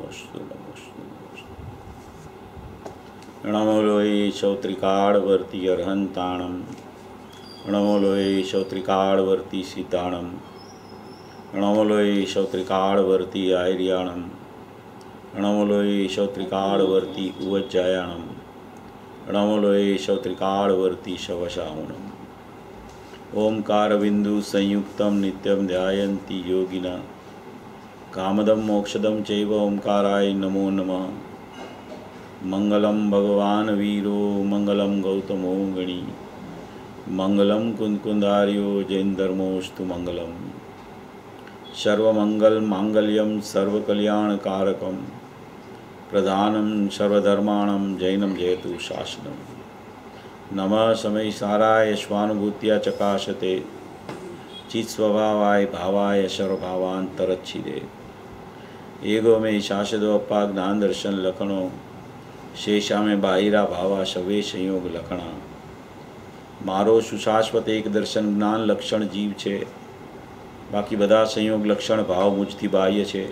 नमोस्तु नमोस्तु नमोस्तु। नमो लोये शौत्रिकाड़वर्ती अर्हंताणम, नमो लोये शौत्रिकाड़वर्ती सीताणम, नमो लोये शौत्रिकाड़वर्ती आयर्याणम, नमो लोये शौत्रिकाड़वर्ती उवज्जायाणम, नमो लोये शौत्रिकाड़वर्ती शवशाहुनम। ओंकार बिंदु संयुक्तम नित्यम ध्यायन्ति योगिना, कामदम मोक्षदम चैव ओंकाराय नमो नमः। मंगलम भगवान वीरो मंगलम गौतमो गणी, मंगलम कुंदकुंदार्यो जैन धर्मोस्तु मंगलम। सर्वमंगल मांगल्यम सर्वकल्याणकारकम, प्रधानम सर्वधर्माणम जैनम जयतु शासनम। नमः समय साराय स्वानुभूत्या चकाशते, चित्स्वभावाय भावाय सर्वभावांतरच्छिदे। एगो में शासदो अपा ज्ञान दर्शन लखणो, शेषा में बाहिरा भावा शवे संयोग लखणा। मारो सुशाश्वत एक दर्शन ज्ञान लक्षण जीव छे, बाकी बधा संयोग लक्षण भाव मुझथी बाह्य छे।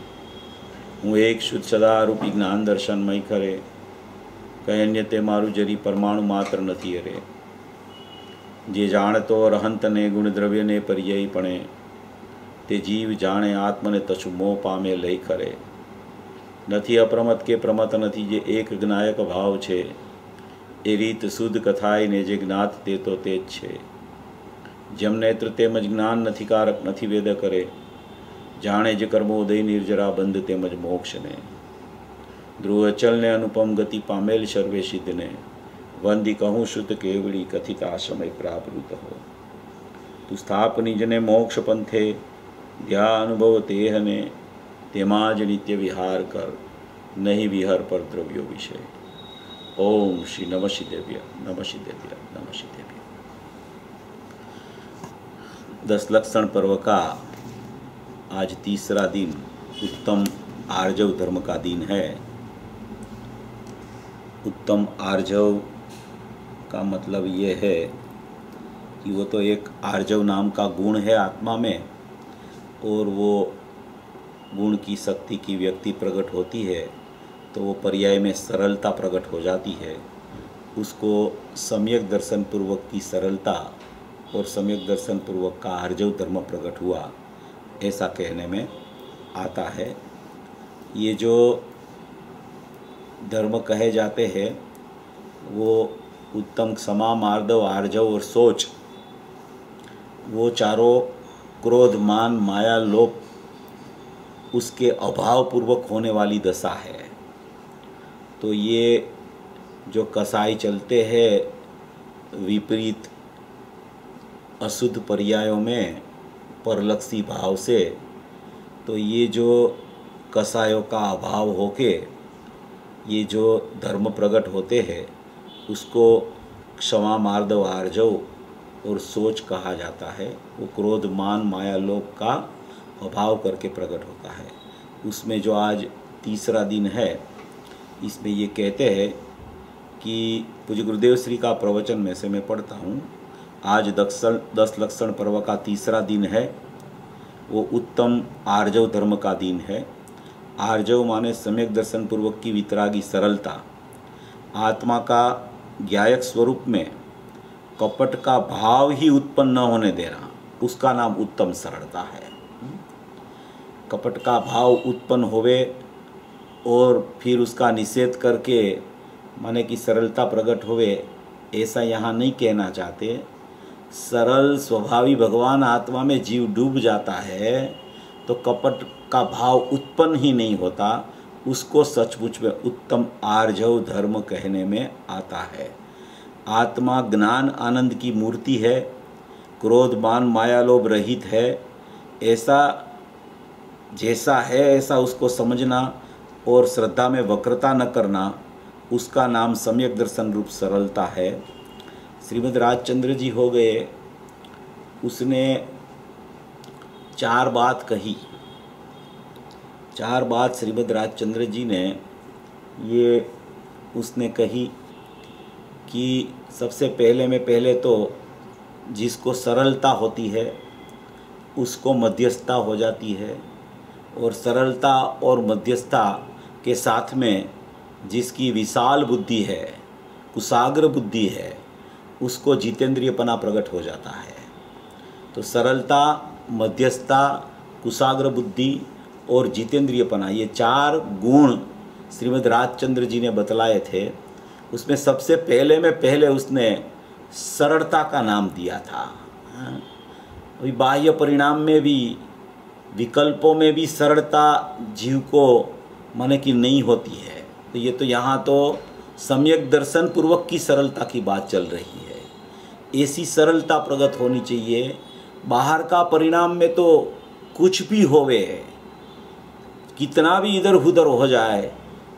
हूँ एक शुद्ध सदारूपी ज्ञान दर्शन मय करे, कई अन्य ते मारू जरी परमाणु मात्र नथी अरे। जे जाणतो अरहंत ने गुण द्रव्य ने पर्यायी पणे, ते जीव जाणे आत्म ने तछु मोह पामे लई करे। नथी अप्रमत के प्रमत नथी जे एक ज्ञायक भाव छे, ए रीत शुद्ध कथाई ने जे ज्ञात ते तो तेज छे। जम नेत्र तेमज ज्ञान नथी कारक नथी वेद करे, जाणे जे कर्मोदय निर्जरा बंध तेमज मोक्ष ने। ध्रुव अचल ने अनुपम गति पामेल सर्वे सिद्ध ने, वंदी कहूँ श्रुत केवड़ी कथिता समय प्राप्त हो। तु स्थाप निज ने मोक्ष पंथे, ध्या अनुभव तेह ने, तेमाज नित्य विहार कर, नहीं विहर पर द्रव्यो विषय। ओम श्री नमः शिदेव्य नमः शिदेव्य नमः शिदेव्य। 10 लक्षण पर्व का आज तीसरा दिन उत्तम आर्जव धर्म का दिन है। उत्तम आर्जव का मतलब ये है कि वो तो एक आर्जव नाम का गुण है आत्मा में, और वो गुण की शक्ति की व्यक्ति प्रकट होती है तो वो पर्याय में सरलता प्रकट हो जाती है। उसको सम्यक दर्शन पूर्वक की सरलता और सम्यक दर्शन पूर्वक का आर्जव धर्म प्रकट हुआ, ऐसा कहने में आता है। ये जो धर्म कहे जाते हैं वो उत्तम, क्षमा, मार्दव, आर्जव और सोच, वो चारों क्रोध, मान, माया, लोभ उसके अभाव पूर्वक होने वाली दशा है। तो ये जो कसाई चलते हैं विपरीत अशुद्ध पर्यायों में परलक्षी भाव से, तो ये जो कसायों का अभाव होके ये जो धर्म प्रकट होते हैं उसको क्षमा, मार्दव, आर्जव और सोच कहा जाता है। वो क्रोध, मान, माया, लोभ का अभाव करके प्रकट होता है। उसमें जो आज तीसरा दिन है, इसमें ये कहते हैं कि पूज्य गुरुदेव श्री का प्रवचन में से मैं पढ़ता हूँ। आज 10 लक्षण पर्व का तीसरा दिन है, वो उत्तम आर्जव धर्म का दिन है। आर्जव माने सम्यक दर्शन पूर्वक की वितरागी सरलता, आत्मा का ज्ञायक स्वरूप में कपट का भाव ही उत्पन्न न होने देना, उसका नाम उत्तम सरलता है। कपट का भाव उत्पन्न होवे और फिर उसका निषेध करके माने कि सरलता प्रकट होवे, ऐसा यहाँ नहीं कहना चाहते। सरल स्वभावी भगवान आत्मा में जीव डूब जाता है तो कपट का भाव उत्पन्न ही नहीं होता, उसको सचमुच में उत्तम आर्जव धर्म कहने में आता है। आत्मा ज्ञान आनंद की मूर्ति है, क्रोध, मान, माया, लोभ रहित है, ऐसा जैसा है ऐसा उसको समझना और श्रद्धा में वक्रता न करना, उसका नाम सम्यक दर्शन रूप सरलता है। श्रीमद् राजचंद्र जी हो गए, उसने 4 बात कही। 4 बात श्रीमद् राजचंद्र जी ने ये उसने कही कि सबसे पहले तो जिसको सरलता होती है उसको मध्यस्थता हो जाती है, और सरलता और मध्यस्थता के साथ में जिसकी विशाल बुद्धि है, कुशाग्र बुद्धि है, उसको जितेंद्रियपना प्रकट हो जाता है। तो सरलता, मध्यस्थता, कुशाग्र बुद्धि और जितेंद्रियपना, ये 4 गुण श्रीमद् राजचंद्र जी ने बतलाए थे। उसमें सबसे पहले उसने सरलता का नाम दिया था। अभी बाह्य परिणाम में भी, विकल्पों में भी सरलता जीव को माने कि नहीं होती है। तो ये तो यहाँ तो सम्यक दर्शन पूर्वक की सरलता की बात चल रही है। ऐसी सरलता प्रकट होनी चाहिए। बाहर का परिणाम में तो कुछ भी होवे, कितना भी इधर उधर हो जाए,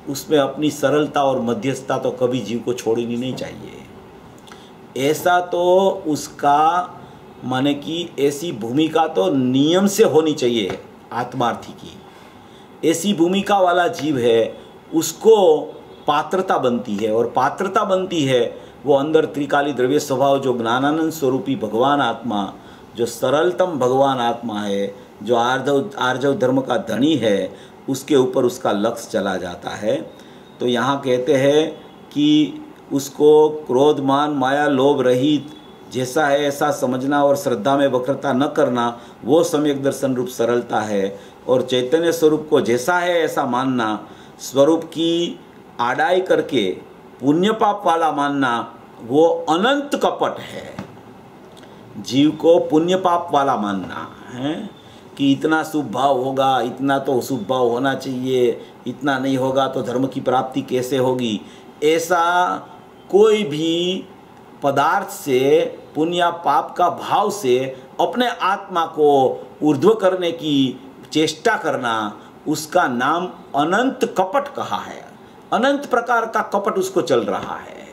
उसमें अपनी सरलता और मध्यस्थता तो कभी जीव को छोड़नी नहीं चाहिए। ऐसा तो उसका माने कि ऐसी भूमिका तो नियम से होनी चाहिए आत्मार्थी की। ऐसी भूमिका वाला जीव है, उसको पात्रता बनती है, और पात्रता बनती है वो अंदर त्रिकाली द्रव्य स्वभाव जो ज्ञानानंद स्वरूपी भगवान आत्मा, जो सरलतम भगवान आत्मा है, जो आर्जव धर्म का धनी है, उसके ऊपर उसका लक्ष्य चला जाता है। तो यहाँ कहते हैं कि उसको क्रोध, मान, माया, लोभ रहित जैसा है ऐसा समझना और श्रद्धा में वक्रता न करना, वो सम्यक दर्शन रूप सरलता है। और चैतन्य स्वरूप को जैसा है ऐसा मानना, स्वरूप की आड़ाई करके पुण्य पाप वाला मानना, वो अनंत कपट है। जीव को पुण्य पाप वाला मानना है कि इतना शुभ भाव होगा, इतना तो शुभ भाव होना चाहिए, इतना नहीं होगा तो धर्म की प्राप्ति कैसे होगी, ऐसा कोई भी पदार्थ से, पुण्य पाप का भाव से अपने आत्मा को ऊर्ध्व करने की चेष्टा करना, उसका नाम अनंत कपट कहा है। अनंत प्रकार का कपट उसको चल रहा है।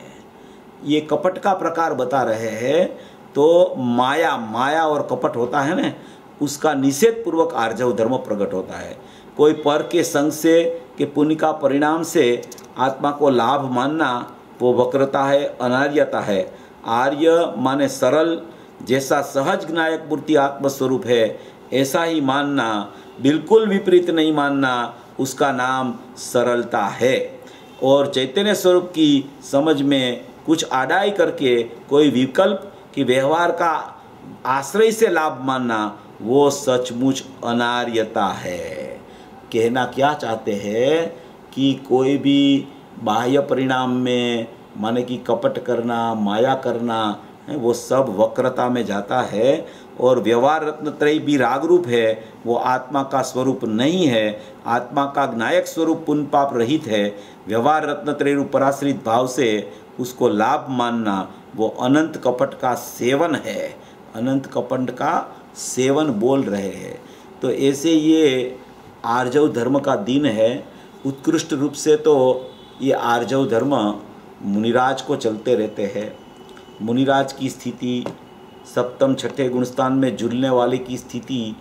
ये कपट का प्रकार बता रहे हैं। तो माया और कपट होता है ना, उसका निषेध पूर्वक आर्जव धर्म प्रकट होता है। कोई पर के संग से, के पुण्य का परिणाम से आत्मा को लाभ मानना, वो वक्रता है, अनार्यता है। आर्य माने सरल, जैसा सहज ज्ञायक मूर्ति आत्मस्वरूप है ऐसा ही मानना, बिल्कुल विपरीत नहीं मानना, उसका नाम सरलता है। और चैतन्य स्वरूप की समझ में कुछ आड़ाई करके कोई विकल्प कि व्यवहार का आश्रय से लाभ मानना, वो सचमुच अनार्यता है। कहना क्या चाहते हैं कि कोई भी बाह्य परिणाम में माने कि कपट करना, माया करना, वो सब वक्रता में जाता है। और व्यवहार रत्नत्रयी भी राग रूप है, वो आत्मा का स्वरूप नहीं है। आत्मा का ज्ञायक स्वरूप पुण्य पाप रहित है। व्यवहार रत्नत्रयी रूप पराश्रित भाव से उसको लाभ मानना, वो अनंत कपट का सेवन है। अनंत कपट का सेवन बोल रहे हैं। तो ऐसे ये आर्जव धर्म का दिन है। उत्कृष्ट रूप से तो ये आर्जव धर्म मुनिराज को चलते रहते हैं। मुनिराज की स्थिति, सप्तम छठे गुणस्थान में जुड़ने वाले की स्थिति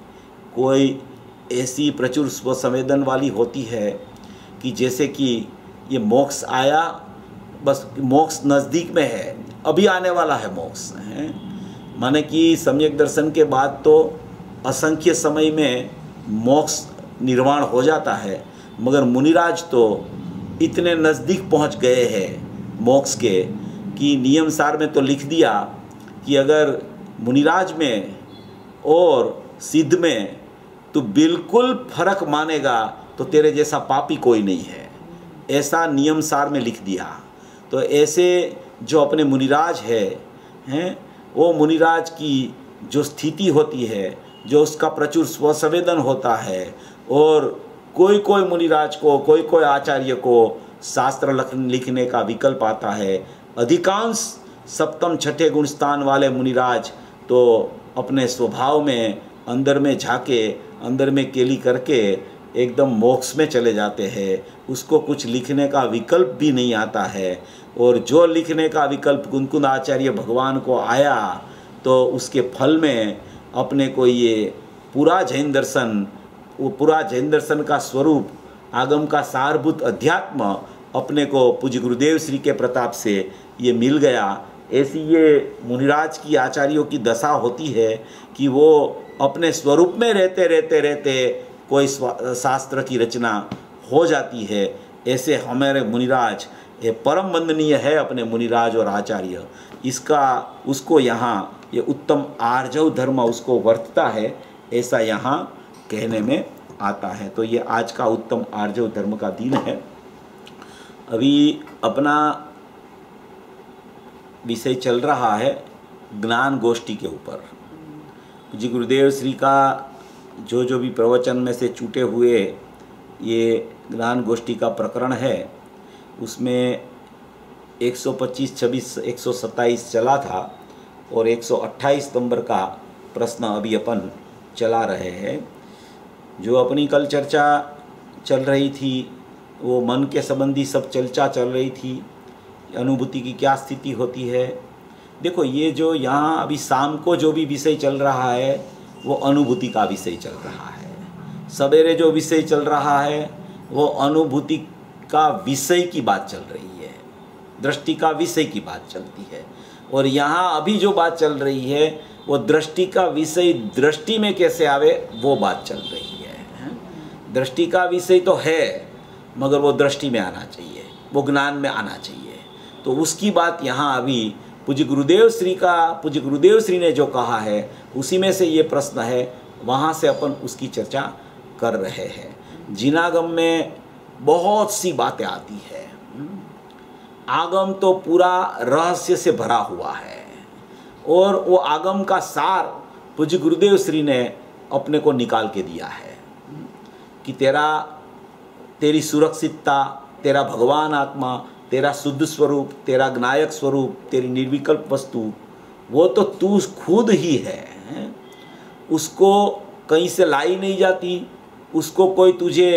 कोई ऐसी प्रचुर स्वसंवेदन वाली होती है कि जैसे कि ये मोक्ष आया, बस मोक्ष नज़दीक में है, अभी आने वाला है मोक्ष है। माने कि सम्यक दर्शन के बाद तो असंख्य समय में मोक्ष निर्वाण हो जाता है, मगर मुनिराज तो इतने नज़दीक पहुंच गए हैं मोक्ष के कि नियम सार में तो लिख दिया कि अगर मुनिराज में और सिद्ध में तो बिल्कुल फर्क मानेगा तो तेरे जैसा पापी कोई नहीं है, ऐसा नियम सार में लिख दिया। तो ऐसे जो अपने मुनिराज हैं, वो मुनिराज की जो स्थिति होती है, जो उसका प्रचुर स्वसंवेदन होता है, और कोई कोई मुनिराज को, कोई कोई आचार्य को शास्त्र लिखने का विकल्प आता है। अधिकांश सप्तम छठे गुण स्थान वाले मुनिराज तो अपने स्वभाव में अंदर में झाके, अंदर में केली करके एकदम मोक्ष में चले जाते हैं। उसको कुछ लिखने का विकल्प भी नहीं आता है। और जो लिखने का विकल्प कुंकुंद आचार्य भगवान को आया, तो उसके फल में अपने को ये पूरा जैन दर्शन, वो पूरा जैन दर्शन का स्वरूप, आगम का सारभूत अध्यात्म अपने को पूज्य गुरुदेव श्री के प्रताप से ये मिल गया। ऐसी ये मुनिराज की आचार्यों की दशा होती है कि वो अपने स्वरूप में रहते रहते कोई शास्त्र की रचना हो जाती है। ऐसे हमारे मुनिराज, ये परम वंदनीय है अपने मुनिराज और आचार्य, इसका उसको यहाँ ये उत्तम आर्जव धर्म उसको वर्तता है, ऐसा यहाँ कहने में आता है। तो ये आज का उत्तम आर्जव धर्म का दिन है। अभी अपना विषय चल रहा है ज्ञान गोष्ठी के ऊपर। जी गुरुदेव श्री का जो भी प्रवचन में से छूटे हुए ये ज्ञान गोष्ठी का प्रकरण है, उसमें 125, 26, 127 चला था और 128 नंबर का प्रश्न अभी अपन चला रहे हैं। जो अपनी कल चर्चा चल रही थी वो मन के संबंधी सब चर्चा चल रही थी, अनुभूति की क्या स्थिति होती है। देखो ये जो यहाँ अभी शाम को जो भी विषय चल रहा है वो अनुभूति का विषय चल रहा है, सवेरे जो विषय चल रहा है वो अनुभूति का विषय की बात चल रही है, दृष्टि का विषय की बात चलती है। और यहाँ अभी जो बात चल रही है वो दृष्टि का विषय दृष्टि में कैसे आवे वो बात चल रही है। दृष्टि का विषय तो है मगर वो दृष्टि में आना चाहिए, वो ज्ञान में आना चाहिए। तो उसकी बात यहाँ अभी पूज्य गुरुदेव श्री ने जो कहा है उसी में से ये प्रश्न है, वहाँ से अपन उसकी चर्चा कर रहे हैं। जिनागम में बहुत सी बातें आती है, आगम तो पूरा रहस्य से भरा हुआ है और वो आगम का सार पूज्य गुरुदेव श्री ने अपने को निकाल के दिया है कि तेरी सुरक्षितता, तेरा भगवान आत्मा, तेरा शुद्ध स्वरूप, तेरा ज्ञायक स्वरूप, तेरी निर्विकल्प वस्तु, वो तो तू खुद ही है। उसको कहीं से लाई नहीं जाती, उसको कोई तुझे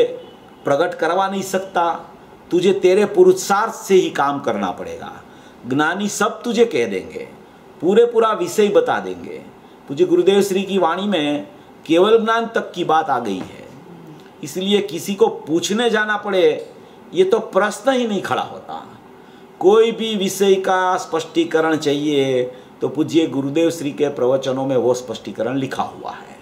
प्रकट करवा नहीं सकता, तुझे तेरे पुरुषार्थ से ही काम करना पड़ेगा। ज्ञानी सब तुझे कह देंगे, पूरा विषय बता देंगे। पूज्य गुरुदेव श्री की वाणी में केवल ज्ञान तक की बात आ गई है, इसलिए किसी को पूछने जाना पड़े ये तो प्रश्न ही नहीं खड़ा होता। कोई भी विषय का स्पष्टीकरण चाहिए तो पूज्य गुरुदेव श्री के प्रवचनों में वो स्पष्टीकरण लिखा हुआ है,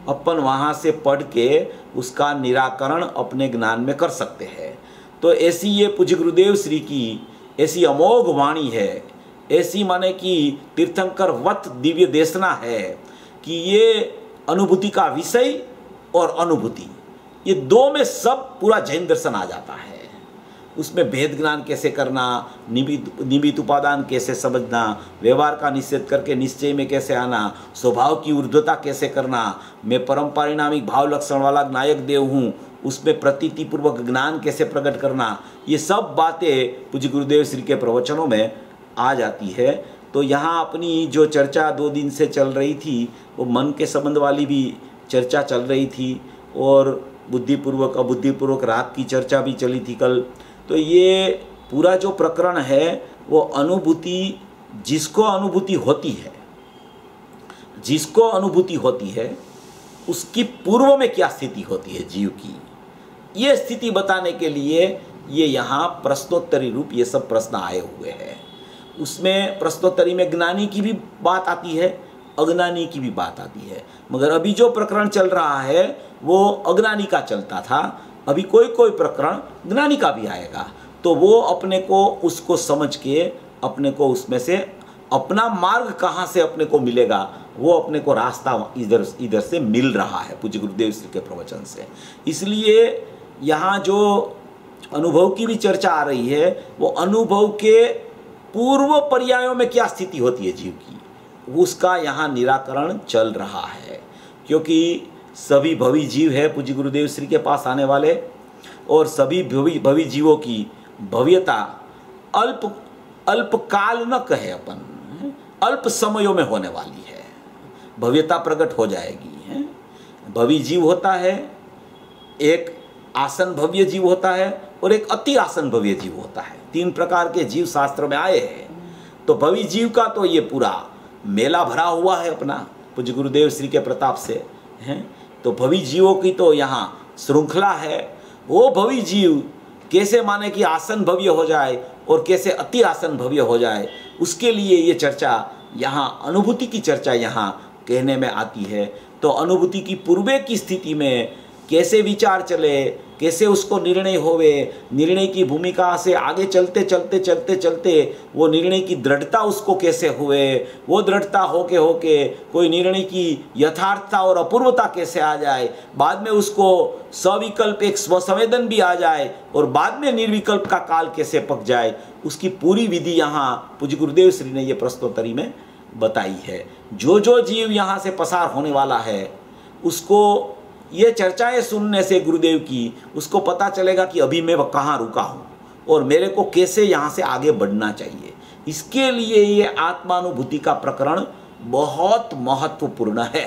अपन वहाँ से पढ़ के उसका निराकरण अपने ज्ञान में कर सकते हैं। तो ऐसी ये पूज्य गुरुदेव श्री की ऐसी अमोघ वाणी है, ऐसी माने कि तीर्थंकर वत दिव्य देशना है कि ये अनुभूति का विषय और अनुभूति, ये दो में सब पूरा जैन दर्शन आ जाता है। उसमें भेद ज्ञान कैसे करना, निमित्त उपादान कैसे समझना, व्यवहार का निषेध करके निश्चय में कैसे आना, स्वभाव की ऊर्ध्वता कैसे करना, मैं परम पारिणामिक भाव लक्षण वाला नायक देव हूँ, उसमें प्रतीति पूर्वक ज्ञान कैसे प्रकट करना, ये सब बातें पूज्य गुरुदेव श्री के प्रवचनों में आ जाती है। तो यहाँ अपनी जो चर्चा 2 दिन से चल रही थी वो मन के संबंध वाली भी चर्चा चल रही थी और बुद्धिपूर्वक अबुद्धिपूर्वक राग की चर्चा भी चली थी कल। तो ये पूरा जो प्रकरण है वो अनुभूति, जिसको अनुभूति होती है उसकी पूर्व में क्या स्थिति होती है जीव की, ये स्थिति बताने के लिए ये यहाँ प्रश्नोत्तरी रूप ये सब प्रश्न आए हुए हैं। उसमें प्रश्नोत्तरी में ज्ञानी की भी बात आती है, अज्ञानी की भी बात आती है, मगर अभी जो प्रकरण चल रहा है वो अज्ञानी का चलता था, अभी कोई प्रकरण ज्ञानी का भी आएगा। तो वो अपने को उसको समझ के अपने को उसमें से अपना मार्ग कहाँ से अपने को मिलेगा, वो अपने को रास्ता इधर से मिल रहा है पूज्य गुरुदेव श्री के प्रवचन से। इसलिए यहाँ जो अनुभव की भी चर्चा आ रही है वो अनुभव के पूर्व पर्यायों में क्या स्थिति होती है जीव की, उसका यहाँ निराकरण चल रहा है। क्योंकि सभी भवी जीव है पूज्य गुरुदेव श्री के पास आने वाले, और सभी भवी जीवों की भव्यता अल्प काल न कहे अपन, अल्प समयों में होने वाली है, भव्यता प्रकट हो जाएगी। भवी जीव होता है, एक आसन भव्य जीव होता है और एक अति आसन भव्य जीव होता है। 3 प्रकार के जीव शास्त्र में आए हैं। तो भवी जीव का तो ये पूरा मेला भरा हुआ है अपना पूज्य गुरुदेव श्री के प्रताप से हैं। तो भवी जीवों की तो यहाँ श्रृंखला है। वो भवी जीव कैसे माने कि आसन भव्य हो जाए और कैसे अति आसन भव्य हो जाए, उसके लिए ये चर्चा यहाँ अनुभूति की चर्चा यहाँ कहने में आती है। तो अनुभूति की पूर्वे की स्थिति में कैसे विचार चले, कैसे उसको निर्णय होवे, निर्णय की भूमिका से आगे चलते चलते चलते चलते वो निर्णय की दृढ़ता उसको कैसे हुए, वो दृढ़ता होके कोई निर्णय की यथार्थता और अपूर्वता कैसे आ जाए, बाद में उसको सविकल्प एक स्वसंवेदन भी आ जाए और बाद में निर्विकल्प का काल कैसे पक जाए, उसकी पूरी विधि यहाँ पूज्य गुरुदेव श्री ने ये प्रश्नोत्तरी में बताई है। जो जो जीव यहाँ से पसार होने वाला है उसको ये चर्चाएं सुनने से गुरुदेव की उसको पता चलेगा कि अभी मैं कहाँ रुका हूँ और मेरे को कैसे यहाँ से आगे बढ़ना चाहिए। इसके लिए ये आत्मानुभूति का प्रकरण बहुत महत्वपूर्ण है।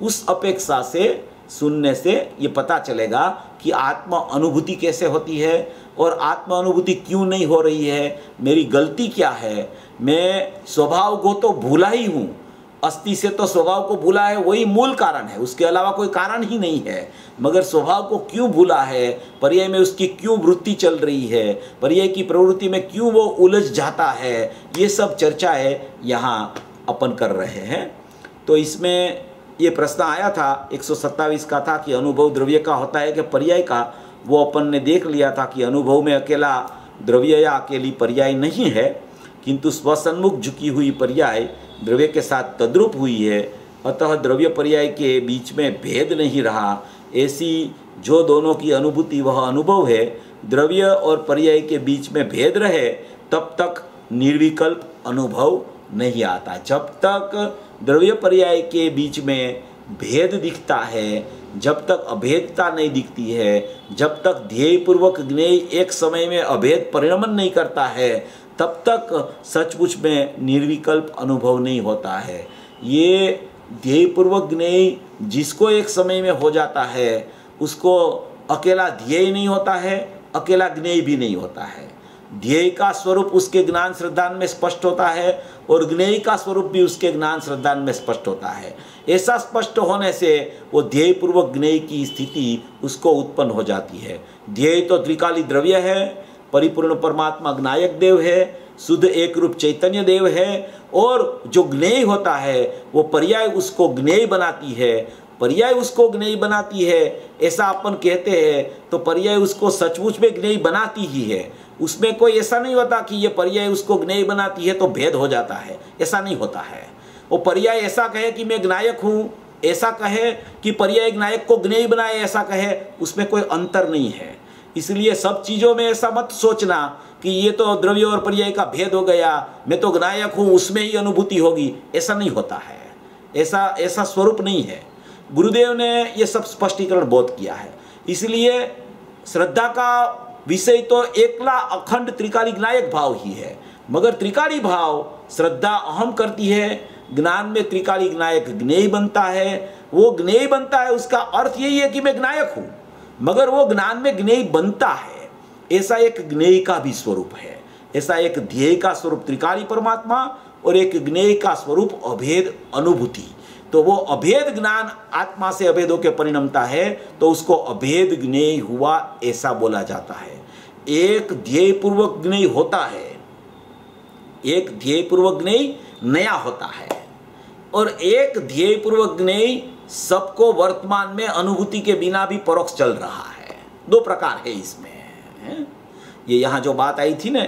उस अपेक्षा से सुनने से ये पता चलेगा कि आत्मा अनुभूति कैसे होती है और आत्मा अनुभूति क्यों नहीं हो रही है, मेरी गलती क्या है, मैं स्वभाव को तो भूला ही हूँ, अस्थि से तो स्वभाव को भूला है, वही मूल कारण है, उसके अलावा कोई कारण ही नहीं है। मगर स्वभाव को क्यों भूला है, पर्याय में उसकी क्यों वृत्ति चल रही है, पर्याय की प्रवृत्ति में क्यों वो उलझ जाता है, ये सब चर्चाएं यहाँ अपन कर रहे हैं। तो इसमें ये प्रश्न आया था 127 का था कि अनुभव द्रव्य का होता है कि पर्याय का। वो अपन ने देख लिया था कि अनुभव में अकेला द्रव्य या अकेली पर्याय नहीं है, किंतु स्वसन्मुख झुकी हुई पर्याय द्रव्य के साथ तद्रूप हुई है, अतः द्रव्य पर्याय के बीच में भेद नहीं रहा। ऐसी जो दोनों की अनुभूति वह अनुभव है, द्रव्य और पर्याय के बीच में भेद रहे तब तक निर्विकल्प अनुभव नहीं आता। जब तक द्रव्य पर्याय के बीच में भेद दिखता है, जब तक अभेदता नहीं दिखती है, जब तक ध्येयपूर्वक ज्ञेय एक समय में अभेद परिणमन नहीं करता है, तब तक सचमुच में निर्विकल्प अनुभव नहीं होता है। ये ध्येयपूर्वक ज्ञेय जिसको एक समय में हो जाता है उसको अकेला ध्येय नहीं होता है, अकेला ज्ञेय भी नहीं होता है। ध्येय का स्वरूप उसके ज्ञान श्रद्धान में स्पष्ट होता है और ज्ञेय का स्वरूप भी उसके ज्ञान श्रद्धान में स्पष्ट होता है। ऐसा स्पष्ट होने से वो ध्येय पूर्वक ज्ञेय की स्थिति उसको उत्पन्न हो जाती है। ध्येय तो त्रिकाली द्रव्य है, परिपूर्ण परमात्मा ज्ञायक देव है, शुद्ध एक रूप चैतन्य देव है, और जो ज्ञेय होता है वो पर्याय उसको ज्ञेय बनाती है। पर्याय उसको ज्ञेय बनाती है ऐसा अपन कहते हैं, तो पर्याय उसको सचमुच में ज्ञेय बनाती ही है। उसमें कोई ऐसा नहीं होता कि ये पर्याय उसको ज्ञेय बनाती है तो भेद हो जाता है, ऐसा नहीं होता है। वो पर्याय ऐसा कहे कि मैं ज्ञायक हूँ, ऐसा कहे कि पर्याय ज्ञायक को ज्ञेय बनाए, ऐसा कहे, उसमें कोई अंतर नहीं है। इसलिए सब चीज़ों में ऐसा मत सोचना कि ये तो द्रव्य और पर्याय का भेद हो गया, मैं तो ज्ञायक हूँ उसमें ही अनुभूति होगी, ऐसा नहीं होता है। ऐसा स्वरूप नहीं है। गुरुदेव ने ये सब स्पष्टीकरण बोध किया है। इसलिए श्रद्धा का विषय तो एकला अखंड त्रिकाली ज्ञायक भाव ही है, मगर त्रिकाली भाव श्रद्धा अहम करती है, ज्ञान में त्रिकाली ज्ञायक ज्ञेय बनता है। वो ज्ञेय बनता है उसका अर्थ यही है कि मैं ज्ञायक हूँ, मगर वो ज्ञान में ज्ञेय बनता है। ऐसा एक ज्ञेय का भी स्वरूप है, ऐसा एक ध्येय का स्वरूप त्रिकाली परमात्मा और एक ज्ञेय का स्वरूप अभेद अनुभूति। तो वो अभेद ज्ञान आत्मा से अभेद होकर परिणमता है, तो उसको अभेद ज्ञेय हुआ ऐसा बोला जाता है। एक ध्येय पूर्वक ज्ञेय होता है, एक ध्येय पूर्वक ज्ञेय नया होता है, और एक ध्येय पूर्वक ज्ञेय सबको वर्तमान में अनुभूति के बिना भी परोक्ष चल रहा है। दो प्रकार है इसमें। ये यहाँ जो बात आई थी ना,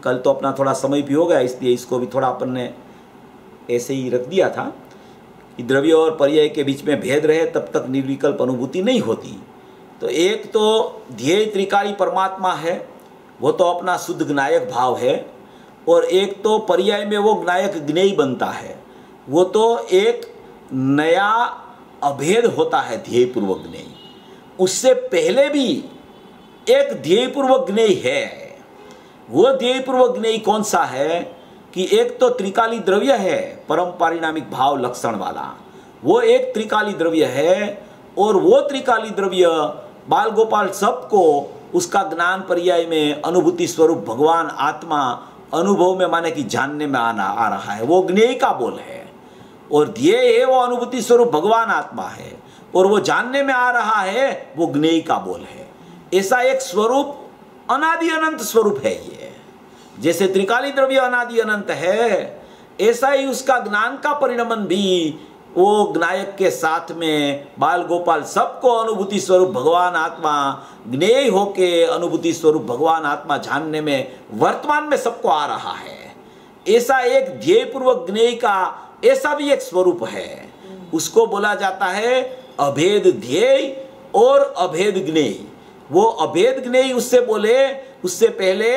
कल तो अपना थोड़ा समय भी हो गया, इसलिए इसको भी थोड़ा अपन ने ऐसे ही रख दिया था कि द्रव्य और पर्याय के बीच में भेद रहे तब तक निर्विकल्प अनुभूति नहीं होती। तो एक तो ध्येय त्रिकाली परमात्मा है, वो तो अपना शुद्ध ज्ञायक भाव है, और एक तो पर्याय में वो ज्ञायक ज्ञेय बनता है, वो तो एक नया अभेद होता है ध्येय पूर्वक ज्ञेय। उससे पहले भी एक ध्येय पूर्वक ज्ञेय है। वो ध्येय पूर्वक ज्ञेय कौन सा है कि एक तो त्रिकाली द्रव्य है, परम पारिणामिक भाव लक्षण वाला, वो एक त्रिकाली द्रव्य है, और वो त्रिकाली द्रव्य बाल गोपाल सबको उसका ज्ञान पर्याय में अनुभूति स्वरूप भगवान आत्मा अनुभव में माने कि जानने में आ रहा है, वो ज्ञेय का बोल है। और ध्येय है वो अनुभूति स्वरूप भगवान आत्मा है, और वो जानने में आ रहा है वो ज्ञेय का बोल है। ऐसा एक स्वरूप अनादि अनंत स्वरूप है ये। जैसे त्रिकाली द्रव्य अनादि अनंत है, ऐसा ही उसका ज्ञान का परिणमन भी वो नायक के साथ में बाल गोपाल सबको अनुभूति स्वरूप भगवान आत्मा ज्ञेय होके अनुभूति स्वरूप भगवान आत्मा जानने में वर्तमान में सबको आ रहा है। ऐसा एक ध्येय पूर्वक ज्ञेय का ऐसा भी एक स्वरूप है, उसको बोला जाता है अभेद ध्येय और अभेद ज्ञेय। वो अभेद ज्ञेय उससे बोले उससे पहले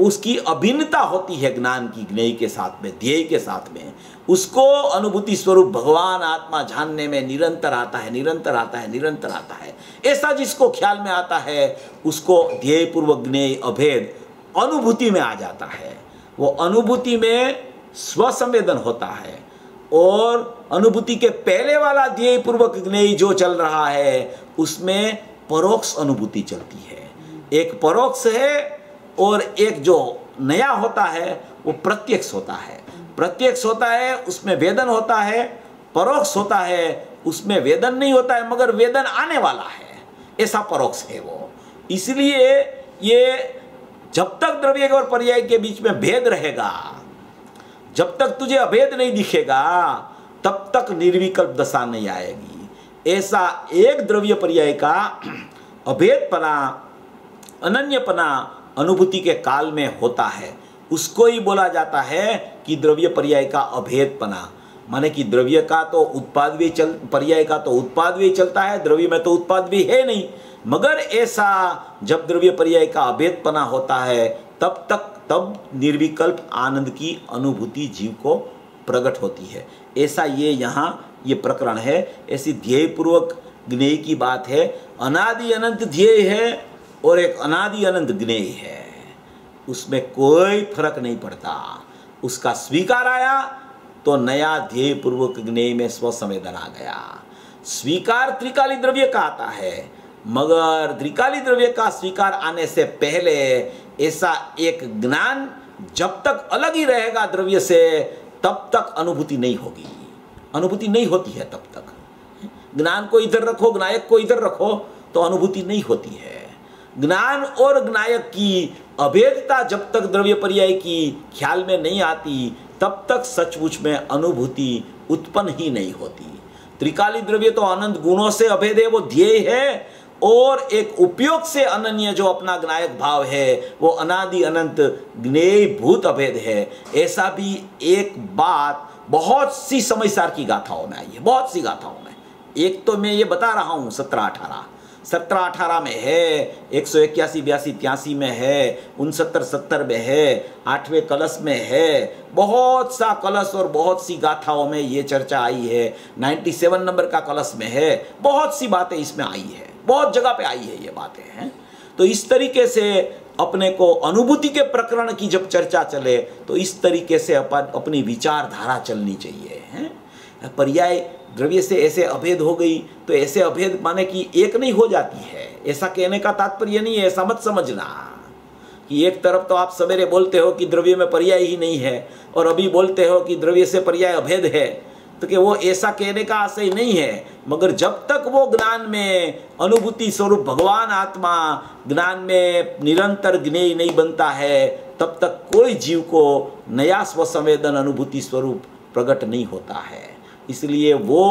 उसकी अभिन्नता होती है ज्ञान की ज्ञेय के साथ में, ध्येय के साथ में। उसको अनुभूति स्वरूप भगवान आत्मा जानने में निरंतर आता है, निरंतर आता है, निरंतर आता है। ऐसा जिसको ख्याल में आता है उसको ध्येय पूर्वक ज्ञेय अभेद अनुभूति में आ जाता है। वो अनुभूति में स्वसंवेदन होता है और अनुभूति के पहले वाला ध्येय पूर्वक ज्ञेय जो चल रहा है उसमें परोक्ष अनुभूति चलती है। एक परोक्ष है और एक जो नया होता है वो प्रत्यक्ष होता है। प्रत्यक्ष होता है उसमें वेदन होता है, परोक्ष होता है उसमें वेदन नहीं होता है मगर वेदन आने वाला है, ऐसा परोक्ष है वो। इसलिए ये जब तक द्रव्य और पर्याय के बीच में भेद रहेगा, जब तक तुझे अभेद नहीं दिखेगा तब तक निर्विकल्प दशा नहीं आएगी। ऐसा एक द्रव्य पर्याय का अभेदपना अनन्यपना अनुभूति के काल में होता है, उसको ही बोला जाता है कि द्रव्य पर्याय का अभेदपना। माने कि द्रव्य का तो उत्पाद भी पर्याय का तो उत्पाद भी चलता है, द्रव्य में तो उत्पाद भी है नहीं, मगर ऐसा जब द्रव्य पर्याय का अभेदपना होता है तब निर्विकल्प आनंद की अनुभूति जीव को प्रकट होती है। ऐसा ये यहाँ ये प्रकरण है। ऐसी ध्येय पूर्वक ज्ञेय की बात है। अनादि अनंत ध्येय है और एक अनादि अनंत ज्ञेय है, उसमें कोई फर्क नहीं पड़ता। उसका स्वीकार आया तो नया ध्येय पूर्वक ज्ञेय में स्वसंवेदन आ गया। स्वीकार त्रिकाली द्रव्य का आता है मगर त्रिकाली द्रव्य का स्वीकार आने से पहले ऐसा एक ज्ञान जब तक अलग ही रहेगा द्रव्य से तब तक अनुभूति नहीं होगी, अनुभूति नहीं होती है। तब तक ज्ञान को इधर रखो, ज्ञायक को इधर रखो तो अनुभूति नहीं होती है। ज्ञान और ज्ञायक की अभेदता जब तक द्रव्य पर्याय की ख्याल में नहीं आती तब तक सचमुच में अनुभूति उत्पन्न ही नहीं होती। त्रिकाली द्रव्य तो अनंत गुणों से अभेद है, वो ध्येय है, और एक उपयोग से अनन्य जो अपना ज्ञायक भाव है वो अनादि अनंत ज्ञेय भूत अभेद है। ऐसा भी एक बात बहुत सी समयसार की गाथाओं में आई है, बहुत सी गाथाओं में। एक तो मैं ये बता रहा हूँ 17-18 में है, 181, 82, 83 में है, 69, 70 में है, 8वें कलश में है, बहुत सा कलश और बहुत सी गाथाओं में ये चर्चा आई है। 97 नंबर का कलश में है, बहुत सी बातें इसमें आई है, बहुत जगह पे आई है ये बातें हैं। तो इस तरीके से अपने को अनुभूति के प्रकरण की जब चर्चा चले तो इस तरीके से अपनी विचारधारा चलनी चाहिए हैं। पर्याय द्रव्य से ऐसे अभेद हो गई तो ऐसे अभेद माने कि एक नहीं हो जाती है, ऐसा कहने का तात्पर्य नहीं है। ऐसा मत समझना कि एक तरफ तो आप सवेरे बोलते हो कि द्रव्य में पर्याय ही नहीं है और अभी बोलते हो कि द्रव्य से पर्याय अभेद है, तो कि वो ऐसा कहने का आशय नहीं है। मगर जब तक वो ज्ञान में अनुभूति स्वरूप भगवान आत्मा ज्ञान में निरंतर ज्ञेय नहीं बनता है तब तक कोई जीव को नया स्वसंवेदन अनुभूति स्वरूप प्रकट नहीं होता है। इसलिए वो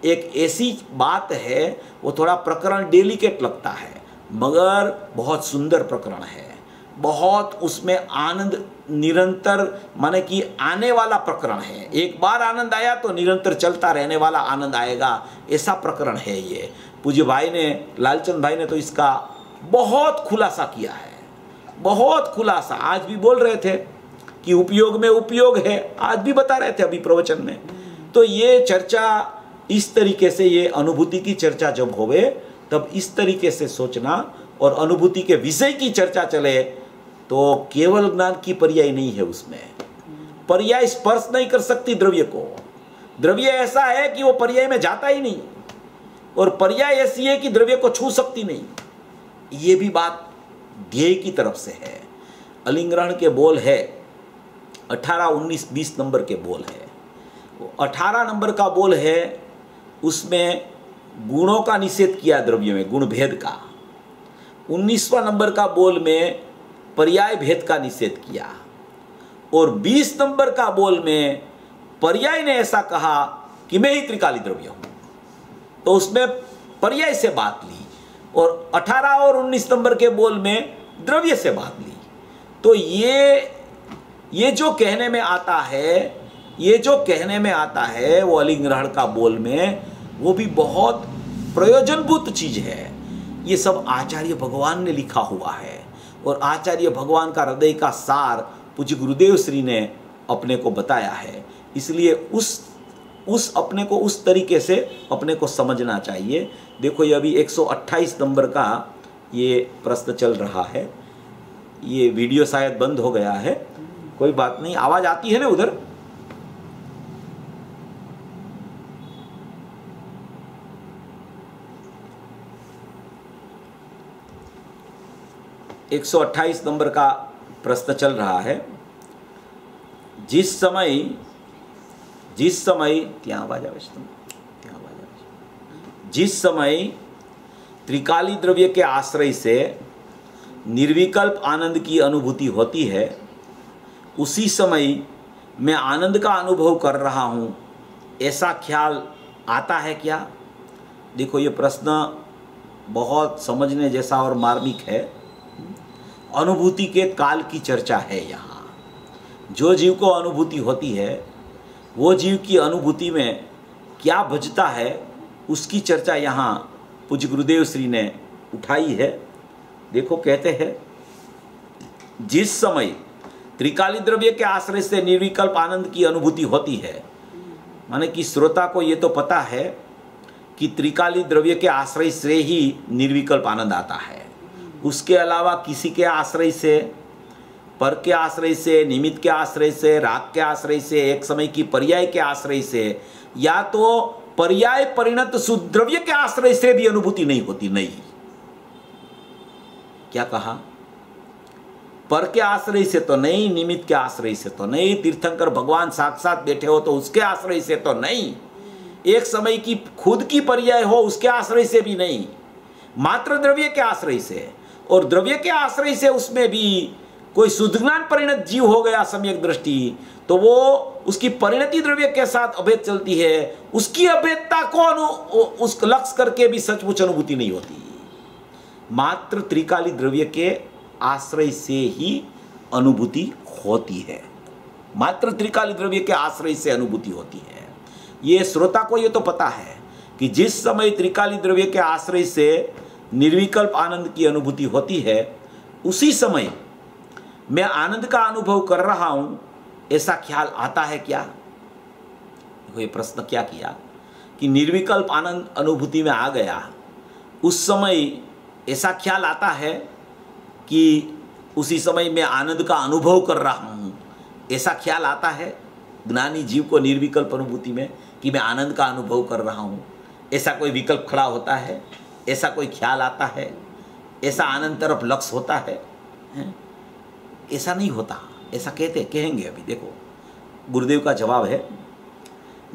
एक ऐसी बात है, वो थोड़ा प्रकरण डेलिकेट लगता है मगर बहुत सुंदर प्रकरण है, बहुत उसमें आनंद निरंतर माने कि आने वाला प्रकरण है। एक बार आनंद आया तो निरंतर चलता रहने वाला आनंद आएगा, ऐसा प्रकरण है ये। पूज्य भाई ने, लालचंद भाई ने तो इसका बहुत खुलासा किया है, बहुत खुलासा। आज भी बोल रहे थे कि उपयोग में उपयोग है, आज भी बता रहे थे अभी प्रवचन में। तो ये चर्चा इस तरीके से, ये अनुभूति की चर्चा जब होवे तब इस तरीके से सोचना, और अनुभूति के विषय की चर्चा चले तो केवल ज्ञान की पर्याय नहीं है, उसमें पर्याय स्पर्श नहीं कर सकती द्रव्य को। द्रव्य ऐसा है कि वो पर्याय में जाता ही नहीं, और पर्याय ऐसी है कि द्रव्य को छू सकती नहीं। ये भी बात ध्येय की तरफ से है। अलिंग्रहण के बोल है 18, 19, 20 नंबर के बोल है। 18 नंबर का बोल है, उसमें गुणों का निषेध किया द्रव्य में, गुण भेद का। 19वां नंबर का बोल में पर्याय भेद का निषेध किया, और 20 नंबर का बोल में पर्याय ने ऐसा कहा कि मैं ही त्रिकाली द्रव्य हूं, तो उसमें पर्याय से बात ली, और 18 और 19 नंबर के बोल में द्रव्य से बात ली। तो ये जो कहने में आता है, ये जो कहने में आता है वो अलिंग्रहण का बोल में, वो भी बहुत प्रयोजनभूत चीज है। ये सब आचार्य भगवान ने लिखा हुआ है, और आचार्य भगवान का हृदय का सार पूज्य गुरुदेव श्री ने अपने को बताया है। इसलिए उस अपने को उस तरीके से अपने को समझना चाहिए। देखो ये अभी 128 नंबर का ये प्रश्न चल रहा है। ये वीडियो शायद बंद हो गया है, कोई बात नहीं, आवाज आती है ना उधर? एक 128 नंबर का प्रश्न चल रहा है। जिस समय जिस समय त्रिकाली द्रव्य के आश्रय से निर्विकल्प आनंद की अनुभूति होती है, उसी समय मैं आनंद का अनुभव कर रहा हूं, ऐसा ख्याल आता है क्या? देखो ये प्रश्न बहुत समझने जैसा और मार्मिक है। अनुभूति के काल की चर्चा है यहाँ। जो जीव को अनुभूति होती है, वो जीव की अनुभूति में क्या बचता है, उसकी चर्चा यहाँ पूज्य गुरुदेव श्री ने उठाई है। देखो कहते हैं, जिस समय त्रिकाली द्रव्य के आश्रय से निर्विकल्प आनंद की अनुभूति होती है, माने कि श्रोता को ये तो पता है कि त्रिकाली द्रव्य के आश्रय से ही निर्विकल्प आनंद आता है, उसके अलावा किसी के आश्रय से, पर के आश्रय से, निमित्त के आश्रय से, राग के आश्रय से, एक समय की पर्याय के आश्रय से, या तो पर्याय परिणत सुद्रव्य के आश्रय से भी अनुभूति नहीं होती। नहीं, क्या कहा? पर के आश्रय से तो नहीं, निमित्त के आश्रय से तो नहीं, तीर्थंकर भगवान साक्षात बैठे हो तो उसके आश्रय से तो नहीं, एक समय की खुद की पर्याय हो उसके आश्रय से भी नहीं, मात्र द्रव्य के आश्रय से। और द्रव्य के आश्रय से उसमें भी कोई शुद्धज्ञान परिणत जीव हो गया सम्यक दृष्टि, तो वो उसकी परिणति द्रव्य के साथ अभेद चलती है, उसकी अभेदता को उस लक्ष्य करके भी सचमुच अनुभूति नहीं होती। मात्र त्रिकाली द्रव्य के आश्रय से ही अनुभूति होती है, मात्र त्रिकाली द्रव्य के आश्रय से अनुभूति होती है। ये श्रोता को ये तो पता है कि जिस समय त्रिकाली द्रव्य के आश्रय से निर्विकल्प आनंद की अनुभूति होती है, उसी समय मैं आनंद का अनुभव कर रहा हूं, ऐसा ख्याल आता है क्या? देखो ये प्रश्न क्या किया कि निर्विकल्प आनंद अनुभूति में आ गया, उस समय ऐसा ख्याल आता है कि उसी समय मैं आनंद का अनुभव कर रहा हूं, ऐसा ख्याल आता है ज्ञानी जीव को निर्विकल्प अनुभूति में कि मैं आनंद का अनुभव कर रहा हूं? ऐसा कोई विकल्प खड़ा होता है? ऐसा कोई ख्याल आता है? ऐसा आनंद तरफ लक्ष्य होता है? ऐसा नहीं होता। ऐसा कहेंगे अभी। देखो गुरुदेव का जवाब है,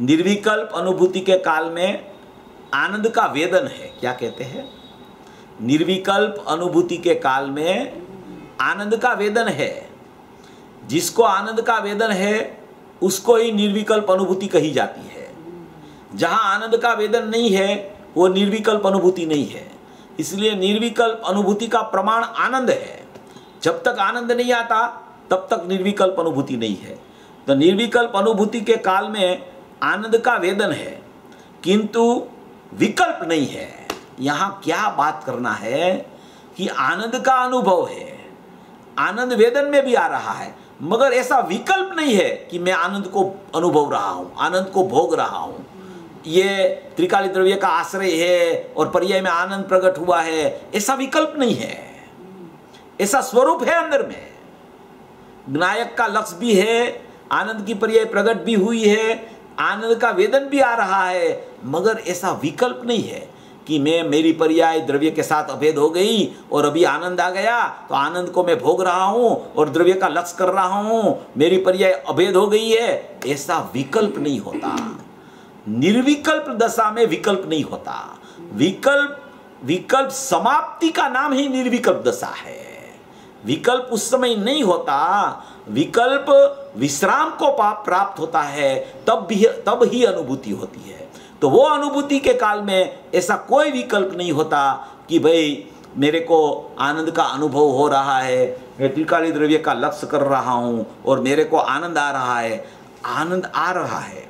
निर्विकल्प अनुभूति के काल में आनंद का वेदन है। क्या कहते हैं? निर्विकल्प अनुभूति के काल में आनंद का वेदन है। जिसको आनंद का वेदन है उसको ही निर्विकल्प अनुभूति कही जाती है। जहां आनंद का वेदन नहीं है वो निर्विकल्प अनुभूति नहीं है। इसलिए निर्विकल्प अनुभूति का प्रमाण आनंद है। जब तक आनंद नहीं आता तब तक निर्विकल्प अनुभूति नहीं है। तो निर्विकल्प अनुभूति के काल में आनंद का वेदन है किंतु विकल्प नहीं है। यहां क्या बात करना है कि आनंद का अनुभव है, आनंद वेदन में भी आ रहा है, मगर ऐसा विकल्प नहीं है कि मैं आनंद को अनुभव रहा हूं, आनंद को भोग रहा हूं। ये त्रिकाली द्रव्य का आश्रय है और पर्याय में आनंद प्रकट हुआ है, ऐसा विकल्प नहीं है। ऐसा स्वरूप है अंदर में। ज्ञायक का लक्ष्य भी है, आनंद की पर्याय प्रकट भी हुई है, आनंद का वेदन भी आ रहा है, मगर ऐसा विकल्प नहीं है कि मेरी पर्याय द्रव्य के साथ अभेद हो गई और अभी आनंद आ गया तो आनंद को मैं भोग रहा हूं और द्रव्य का लक्ष्य कर रहा हूं, मेरी पर्याय अभेद हो गई है। ऐसा विकल्प नहीं होता। निर्विकल्प दशा में विकल्प नहीं होता। विकल्प समाप्ति का नाम ही निर्विकल्प दशा है। विकल्प उस समय नहीं होता, विकल्प विश्राम को प्राप्त होता है, तब ही अनुभूति होती है। तो वो अनुभूति के काल में ऐसा कोई विकल्प नहीं होता कि भाई मेरे को आनंद का अनुभव हो रहा है, मैं त्रिकाली द्रव्य का लक्ष्य कर रहा हूँ और मेरे को आनंद आ रहा है। आनंद आ रहा है,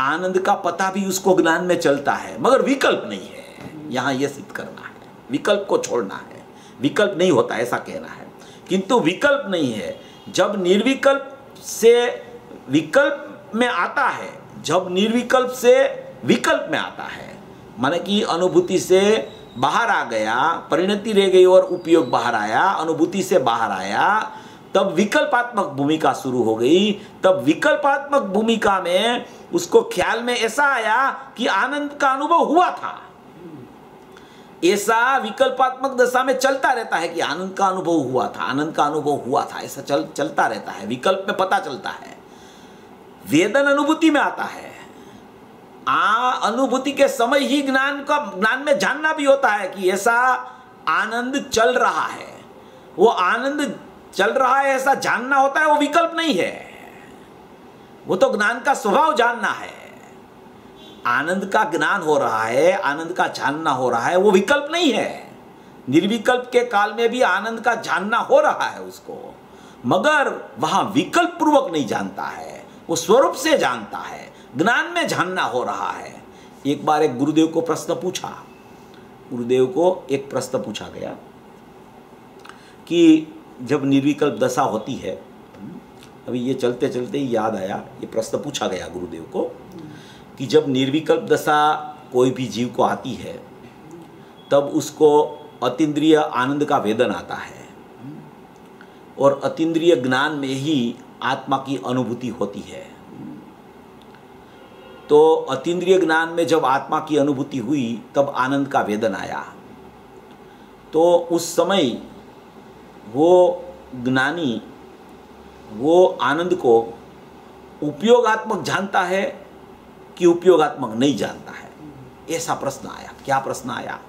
आनंद का पता भी उसको ज्ञान में चलता है, मगर विकल्प नहीं है। यहाँ ये सिद्ध करना है, विकल्प को छोड़ना है। विकल्प नहीं होता ऐसा कहना है, किंतु विकल्प नहीं है। जब निर्विकल्प से विकल्प में आता है, जब निर्विकल्प से विकल्प में आता है, माने कि अनुभूति से बाहर आ गया, परिणति रह गई और उपयोग बाहर आया, अनुभूति से बाहर आया, तब विकल्पात्मक भूमिका शुरू हो गई। तब विकल्पात्मक भूमिका में उसको ख्याल में ऐसा आया कि आनंद का अनुभव हुआ था। ऐसा विकल्पात्मक दशा में चलता रहता है कि आनंद का अनुभव हुआ था, आनंद का अनुभव हुआ था, ऐसा चलता रहता है। विकल्प में पता चलता है, वेदन अनुभूति में आता है। अनुभूति के समय ही ज्ञान में जानना भी होता है कि ऐसा आनंद चल रहा है। वो आनंद चल रहा है ऐसा जानना होता है, वो विकल्प नहीं है, वो तो ज्ञान का स्वभाव जानना है। आनंद का ज्ञान हो रहा है, आनंद का जानना हो रहा है, वो विकल्प नहीं है। निर्विकल्प के काल में भी आनंद का जानना हो रहा है उसको, मगर वहां विकल्प पूर्वक नहीं जानता है, वो स्वरूप से जानता है, ज्ञान में जानना हो रहा है। एक बार एक गुरुदेव को प्रश्न पूछा, गुरुदेव को एक प्रश्न पूछा गया कि जब निर्विकल्प दशा होती है, अभी ये चलते चलते ही याद आया, ये प्रश्न पूछा गया गुरुदेव को कि जब निर्विकल्प दशा कोई भी जीव को आती है, तब उसको अतीन्द्रिय आनंद का वेदन आता है और अतीन्द्रिय ज्ञान में ही आत्मा की अनुभूति होती है। तो अतीन्द्रिय ज्ञान में जब आत्मा की अनुभूति हुई, तब आनंद का वेदन आया। तो उस समय वो ज्ञानी वो आनंद को उपयोगात्मक जानता है कि उपयोगात्मक नहीं जानता है, ऐसा प्रश्न आया। क्या प्रश्न आया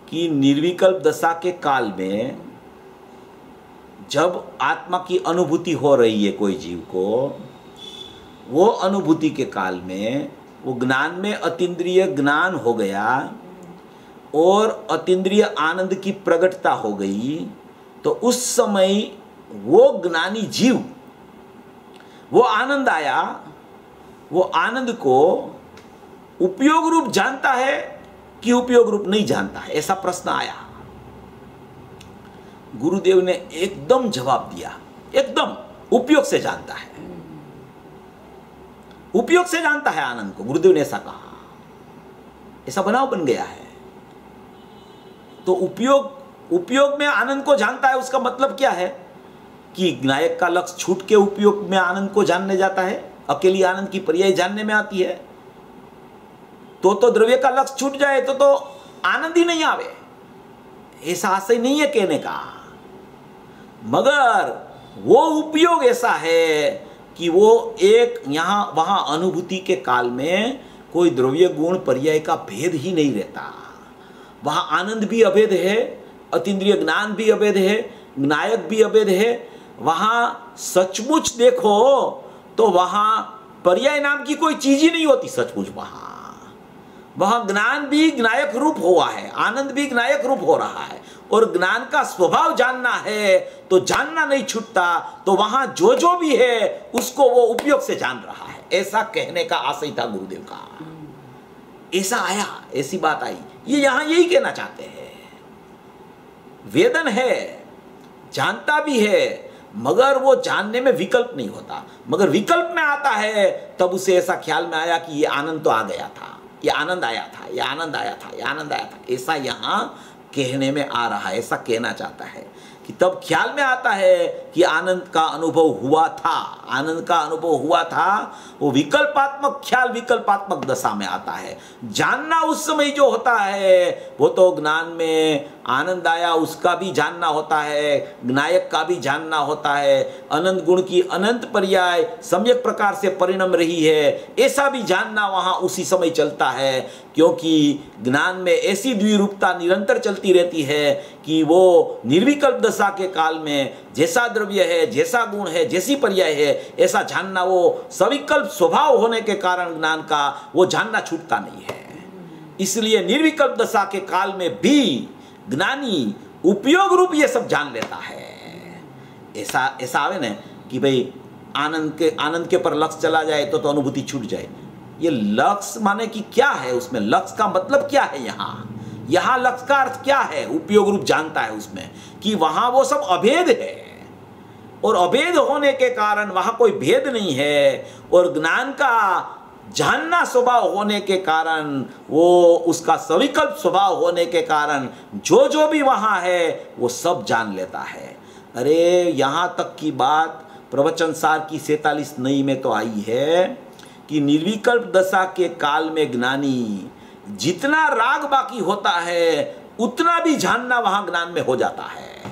कि निर्विकल्प दशा के काल में जब आत्मा की अनुभूति हो रही है कोई जीव को, वो अनुभूति के काल में वो ज्ञान में अतीन्द्रिय ज्ञान हो गया और अतीन्द्रिय आनंद की प्रकटता हो गई। तो उस समय वो ज्ञानी जीव, वो आनंद आया, वो आनंद को उपयोग रूप जानता है कि उपयोग रूप नहीं जानता है, ऐसा प्रश्न आया। गुरुदेव ने एकदम जवाब दिया, एकदम उपयोग से जानता है, उपयोग से जानता है आनंद को। गुरुदेव ने ऐसा कहा, ऐसा बनाव बन गया है। तो उपयोग में आनंद को जानता है, उसका मतलब क्या है कि नायक का लक्ष्य छूट के उपयोग में आनंद को जानने जाता है, अकेली आनंद की पर्याय जानने में आती है। तो द्रव्य का लक्ष्य छूट जाए तो आनंद ही नहीं आवे, ऐसा आशय नहीं है कहने का, मगर वो उपयोग ऐसा है कि वो एक यहां वहां अनुभूति के काल में कोई द्रव्य गुण पर्याय का भेद ही नहीं रहता। वहां आनंद भी अभेद है, अतीन्द्रिय ज्ञान भी अभेद है, नायक भी अभेद है। वहां सचमुच देखो तो वहां पर्याय नाम की कोई चीज ही नहीं होती। सचमुच वहां ज्ञान भी ज्ञायक रूप हुआ है, आनंद भी ज्ञायक रूप हो रहा है, और ज्ञान का स्वभाव जानना है तो जानना नहीं छूटता। तो वहां जो भी है उसको वो उपयोग से जान रहा है, ऐसा कहने का आशय था गुरुदेव का। ऐसा आया, ऐसी बात आई। ये यहां यही कहना चाहते हैं, वेदन है, जानता भी है, मगर वो जानने में विकल्प नहीं होता। मगर विकल्प में आता है तब उसे ऐसा ख्याल में आया कि ये आनंद तो आ गया था, ये आनंद आया था, ये आनंद आया था, ये आनंद आया था। ऐसा यहां कहने में आ रहा है, ऐसा कहना चाहता है कि तब ख्याल में आता है कि आनंद का अनुभव हुआ था। आनंद का अनुभव हुआ था, वो विकल्पात्मक ख्याल विकल्पात्मक दशा में आता है। जानना उस समय जो होता है वो तो ज्ञान में आनंद आया उसका भी जानना होता है, ज्ञायक का भी जानना होता है, अनंत गुण की अनंत पर्याय सम्यक प्रकार से परिणम रही है, ऐसा भी जानना वहाँ उसी समय चलता है। क्योंकि ज्ञान में ऐसी द्विरूपता निरंतर चलती रहती है कि वो निर्विकल्प दशा के काल में जैसा द्रव्य है, जैसा गुण है, जैसी पर्याय है, ऐसा जानना वो सविकल्प स्वभाव होने के कारण ज्ञान का वो जानना छूटता नहीं है। इसलिए निर्विकल्प दशा के काल में भी ज्ञानी उपयोग रूप ये सब जान लेता है। ऐसा आवे ना कि भाई आनंद के पर लक्ष्य चला जाए तो अनुभूति छूट जाए। ये लक्ष्य माने कि क्या है, उसमें लक्ष्य का मतलब क्या है, यहाँ लक्ष्य का अर्थ क्या है, उपयोग रूप जानता है उसमें कि वहां वो सब अभेद है और अभेद होने के कारण वहां कोई भेद नहीं है, और ज्ञान का जानना स्वभाव होने के कारण, वो उसका सविकल्प स्वभाव होने के कारण जो भी वहां है वो सब जान लेता है। अरे यहां तक की बात प्रवचन सार की 47 नई में तो आई है कि निर्विकल्प दशा के काल में ज्ञानी जितना राग बाकी होता है उतना भी जानना वहां ज्ञान में हो जाता है।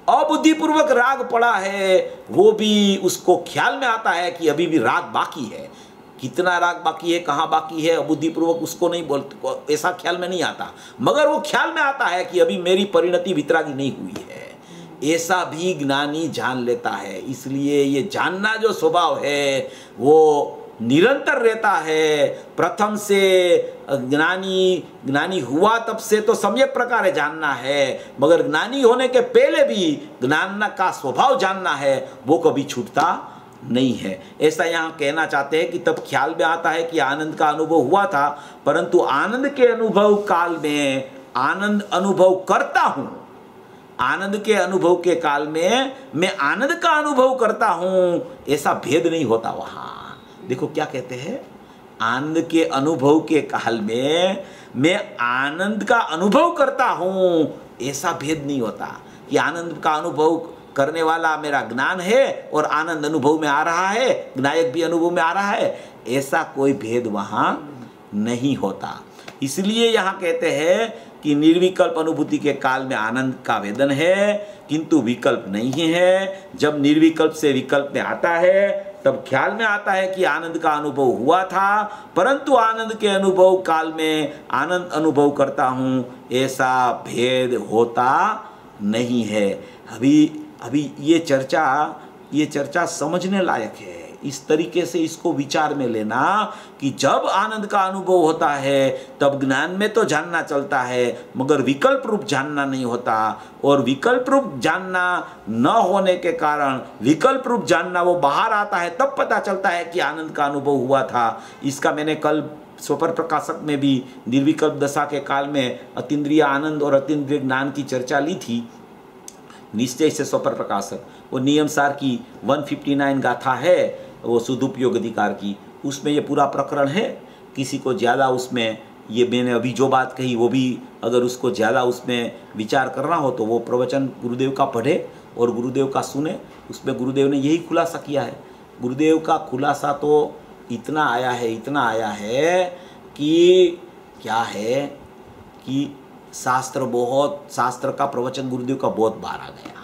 अबुद्धिपूर्वक राग पड़ा है वो भी उसको ख्याल में आता है कि अभी भी राग बाकी है। कितना राग बाकी है, कहाँ बाकी है, अबुद्धिपूर्वक उसको नहीं बोलते, ऐसा ख्याल में नहीं आता, मगर वो ख्याल में आता है कि अभी मेरी परिणति वितरागी नहीं हुई है। ऐसा भी ज्ञानी जान लेता है। इसलिए ये जानना जो स्वभाव है वो निरंतर रहता है। प्रथम से ज्ञानी हुआ तब से तो सम्यक प्रकार जानना है, मगर ज्ञानी होने के पहले भी ज्ञान का स्वभाव जानना है, वो कभी छूटता नहीं है। ऐसा यहाँ कहना चाहते हैं कि तब ख्याल में आता है कि आनंद का अनुभव हुआ था, परंतु आनंद के अनुभव काल में आनंद अनुभव करता हूँ। आनंद के अनुभव के काल में मैं आनंद का अनुभव करता हूँ, ऐसा भेद नहीं होता वहाँ। देखो क्या कहते हैं, आनंद के अनुभव के काल में मैं आनंद का अनुभव करता हूँ, ऐसा भेद नहीं होता कि आनंद का अनुभव करने वाला मेरा ज्ञान है और आनंद अनुभव में आ रहा है, ज्ञायक भी अनुभव में आ रहा है, ऐसा कोई भेद वहाँ नहीं होता। इसलिए यहाँ कहते हैं कि निर्विकल्प अनुभूति के काल में आनंद का वेदन है, किंतु विकल्प नहीं है। जब निर्विकल्प से विकल्प में आता है तब ख्याल में आता है कि आनंद का अनुभव हुआ था, परंतु आनंद के अनुभव काल में आनंद अनुभव करता हूँ, ऐसा भेद होता नहीं है। अभी ये चर्चा समझने लायक है। इस तरीके से इसको विचार में लेना कि जब आनंद का अनुभव होता है तब ज्ञान में तो जानना चलता है, मगर विकल्प रूप जानना नहीं होता, और विकल्प रूप जानना न होने के कारण विकल्प रूप जानना वो बाहर आता है, तब पता चलता है कि आनंद का अनुभव हुआ था। इसका मैंने कल स्वपर प्रकाशक में भी निर्विकल्प दशा के काल में अतीन्द्रिय आनंद और अतीन्द्रिय ज्ञान की चर्चा ली थी। निश्चय से स्वपर प्रकाशक वो नियम सार की 159 गाथा है, वो सदुपयोग अधिकार की, उसमें ये पूरा प्रकरण है। किसी को ज़्यादा उसमें ये मैंने अभी जो बात कही वो भी अगर उसको ज़्यादा उसमें विचार करना हो तो वो प्रवचन गुरुदेव का पढ़े और गुरुदेव का सुने। उसमें गुरुदेव ने यही खुलासा किया है। गुरुदेव का खुलासा तो इतना आया है कि क्या है कि शास्त्र का प्रवचन गुरुदेव का बहुत बार आ गया,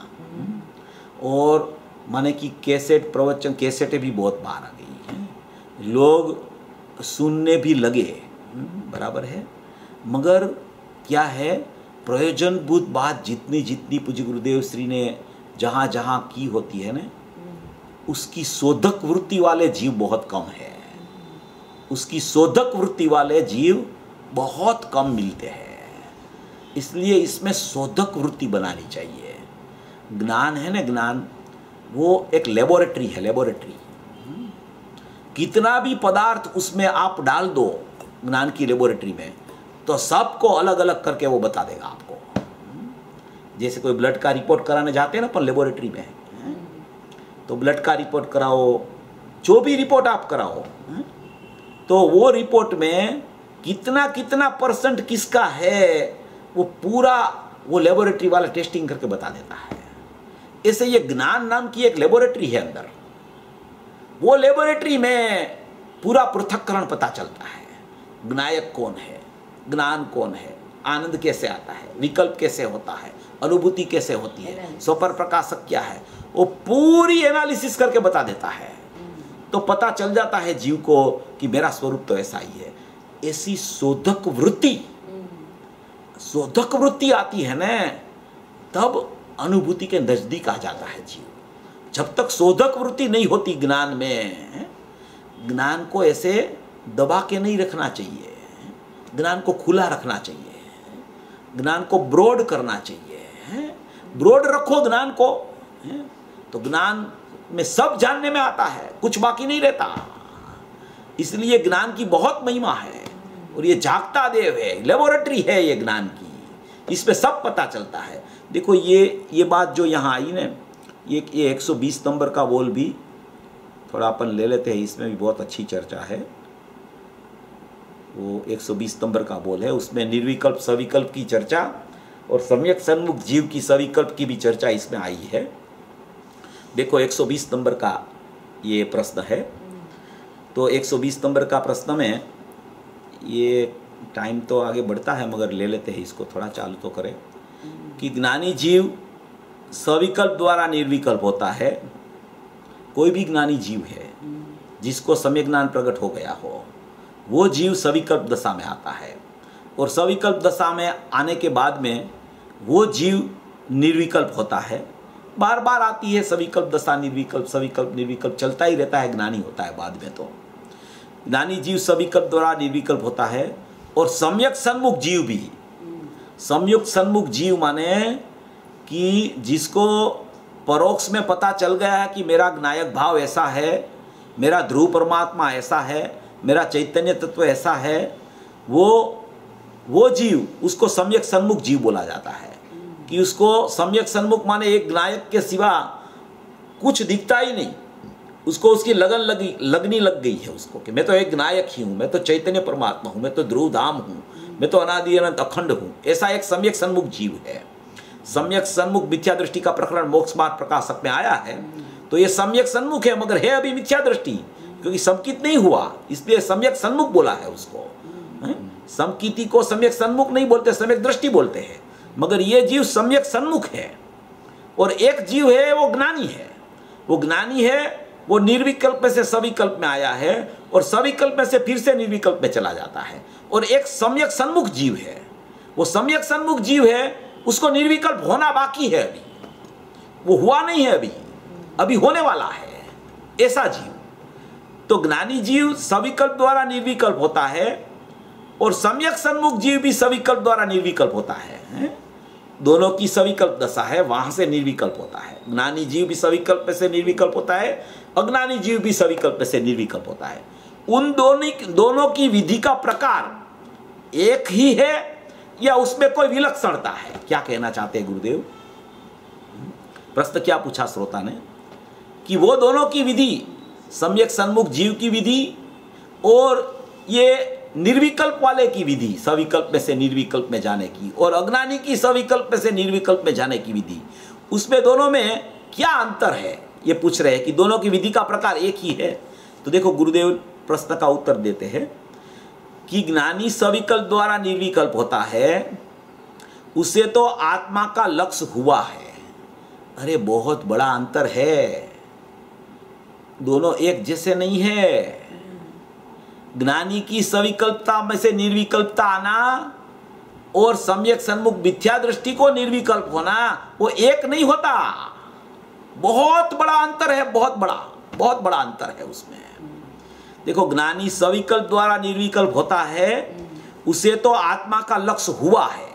और माने कि कैसेटें भी बहुत बार आ गई हैं, लोग सुनने भी लगे, बराबर है, मगर क्या है प्रयोजनभूत बात जितनी पूज्य गुरुदेव श्री ने जहाँ जहाँ की होती है ना, उसकी शोधक वृत्ति वाले जीव बहुत कम है। उसकी शोधक वृत्ति वाले जीव बहुत कम मिलते हैं। इसलिए इसमें शोधक वृत्ति बनानी चाहिए। ज्ञान है ना, ज्ञान वो एक लेबोरेटरी है, लेबोरेटरी। कितना भी पदार्थ उसमें आप डाल दो ज्ञान की लेबोरेटरी में, तो सबको अलग अलग करके वो बता देगा आपको। जैसे कोई ब्लड का रिपोर्ट कराने जाते हैं ना अपन लेबोरेटरी में, तो ब्लड का रिपोर्ट कराओ, जो भी रिपोर्ट आप कराओ, तो वो रिपोर्ट में कितना परसेंट किसका है वो पूरा वो लेबोरेटरी वाला टेस्टिंग करके बता देता है। ऐसे ये ज्ञान नाम की एक लेबोरेटरी है अंदर। वो लेबोरेटरी में पूरा पृथक्करण पता चलता है। ज्ञायक कौन है, ज्ञान कौन है, आनंद कैसे आता है, विकल्प कैसे होता है, अनुभूति कैसे होती है, स्वपर प्रकाशक क्या है, वो पूरी एनालिसिस करके बता देता है। तो पता चल जाता है जीव को कि मेरा स्वरूप तो ऐसा ही है। ऐसी शोधक वृत्ति आती है ना, तब अनुभूति के नजदीक आ जाता है जीव। जब तक शोधक वृत्ति नहीं होती ज्ञान में, ज्ञान को ऐसे दबा के नहीं रखना चाहिए, ज्ञान को खुला रखना चाहिए, ज्ञान को ब्रॉड करना चाहिए। ब्रॉड रखो ज्ञान को, तो ज्ञान में सब जानने में आता है, कुछ बाकी नहीं रहता। इसलिए ज्ञान की बहुत महिमा है और ये जागता देव है, लेबोरेटरी है ये ज्ञान की, इसमें सब पता चलता है। देखो ये बात जो यहाँ आई ना, ये 120 नंबर का बोल भी थोड़ा अपन ले लेते हैं, इसमें भी बहुत अच्छी चर्चा है। वो 120 नंबर का बोल है, उसमें निर्विकल्प सविकल्प की चर्चा और सम्यक सन्मुख जीव की सविकल्प की भी चर्चा इसमें आई है। देखो 120 नंबर का ये प्रश्न है। तो 120 नंबर का प्रश्न में ये टाइम तो आगे बढ़ता है, मगर ले लेते हैं इसको, थोड़ा चालू तो करें कि ज्ञानी जीव सविकल्प द्वारा निर्विकल्प होता है। कोई भी ज्ञानी जीव है जिसको सम्यक ज्ञान प्रकट हो गया हो, वो जीव सविकल्प दशा में आता है। और सविकल्प दशा में आने के बाद में वो जीव निर्विकल्प होता है। बार बार आती है सविकल्प दशा, निर्विकल्प, सविकल्प, निर्विकल्प चलता ही रहता है। ज्ञानी होता है बाद में, तो ज्ञानी जीव सविकल्प द्वारा निर्विकल्प होता है। और सम्यक सन्मुख जीव भी, सम्यक सन्मुख जीव माने कि जिसको परोक्ष में पता चल गया है कि मेरा ज्ञायक भाव ऐसा है, मेरा ध्रुव परमात्मा ऐसा है, मेरा चैतन्य तत्व ऐसा है, वो जीव, उसको सम्यक सन्मुख जीव बोला जाता है। कि उसको सम्यक सन्मुख माने एक ज्ञायक के सिवा कुछ दिखता ही नहीं, उसको उसकी लगनी लग गई है उसको कि मैं तो एक ज्ञायक ही हूँ, मैं तो चैतन्य परमात्मा हूँ, मैं तो ध्रुव धाम हूँ, मैं तो अनादि अनंत अखंड हूँ। ऐसा एक सम्यक सन्मुख जीव है। सम्यक सन्मुख मिथ्या दृष्टि का प्रकरण मोक्ष मार्ग प्रकाशक में आया है। तो ये सम्यक सन्मुख है, मगर है अभी मिथ्या दृष्टि, क्योंकि समकित नहीं हुआ, इसलिए सम्यक सन्मुख बोला है उसको। समकिति को सम्यक सन्मुख नहीं बोलते, सम्यक दृष्टि बोलते हैं। मगर ये जीव सम्यक सन्मुख है। और एक जीव है वो ज्ञानी है। वो ज्ञानी है, वो निर्विकल्प में से सविकल्प में आया है और सविकल्प में से फिर से निर्विकल्प में चला जाता है। और एक सम्यक सन्मुख जीव है। वो सम्यक सन्मुख जीव है, उसको निर्विकल्प होना बाकी है, अभी वो हुआ नहीं है, अभी होने वाला है ऐसा जीव। तो ज्ञानी जीव सविकल्प द्वारा निर्विकल्प होता है और सम्यक सन्मुख जीव भी सविकल्प द्वारा निर्विकल्प होता है। दोनों की सविकल्प दशा है, वहां से निर्विकल्प होता है। ज्ञानी जीव भी सविकल्प से निर्विकल्प होता है, अज्ञानी जीव भी सविकल्प से निर्विकल्प होता है। उन दोनों की विधि का प्रकार एक ही है या उसमें कोई विलक्षणता है? क्या कहना चाहते हैं गुरुदेव? प्रश्न क्या पूछा श्रोता ने कि वो दोनों की विधि, सम्यक सन्मुख जीव की विधि और ये निर्विकल्प वाले की विधि, सविकल्प में से निर्विकल्प में जाने की, और अज्ञानी की सविकल्प में से निर्विकल्प में जाने की विधि, उसमें दोनों में क्या अंतर है? ये पूछ रहे हैं कि दोनों की विधि का प्रकार एक ही है। तो देखो गुरुदेव प्रश्न का उत्तर देते हैं कि ज्ञानी सविकल्प द्वारा निर्विकल्प होता है, उसे तो आत्मा का लक्ष्य हुआ है। अरे बहुत बड़ा अंतर है, दोनों एक जैसे नहीं है। ज्ञानी की सविकल्पता में से निर्विकल्पता आना और सम्यक सन्मुख मिथ्या दृष्टि को निर्विकल्प होना, वो एक नहीं होता। बहुत बड़ा अंतर है, बहुत बड़ा अंतर है उसमें। देखो ज्ञानी सविकल्प द्वारा निर्विकल्प होता है, उसे तो आत्मा का लक्ष्य हुआ है,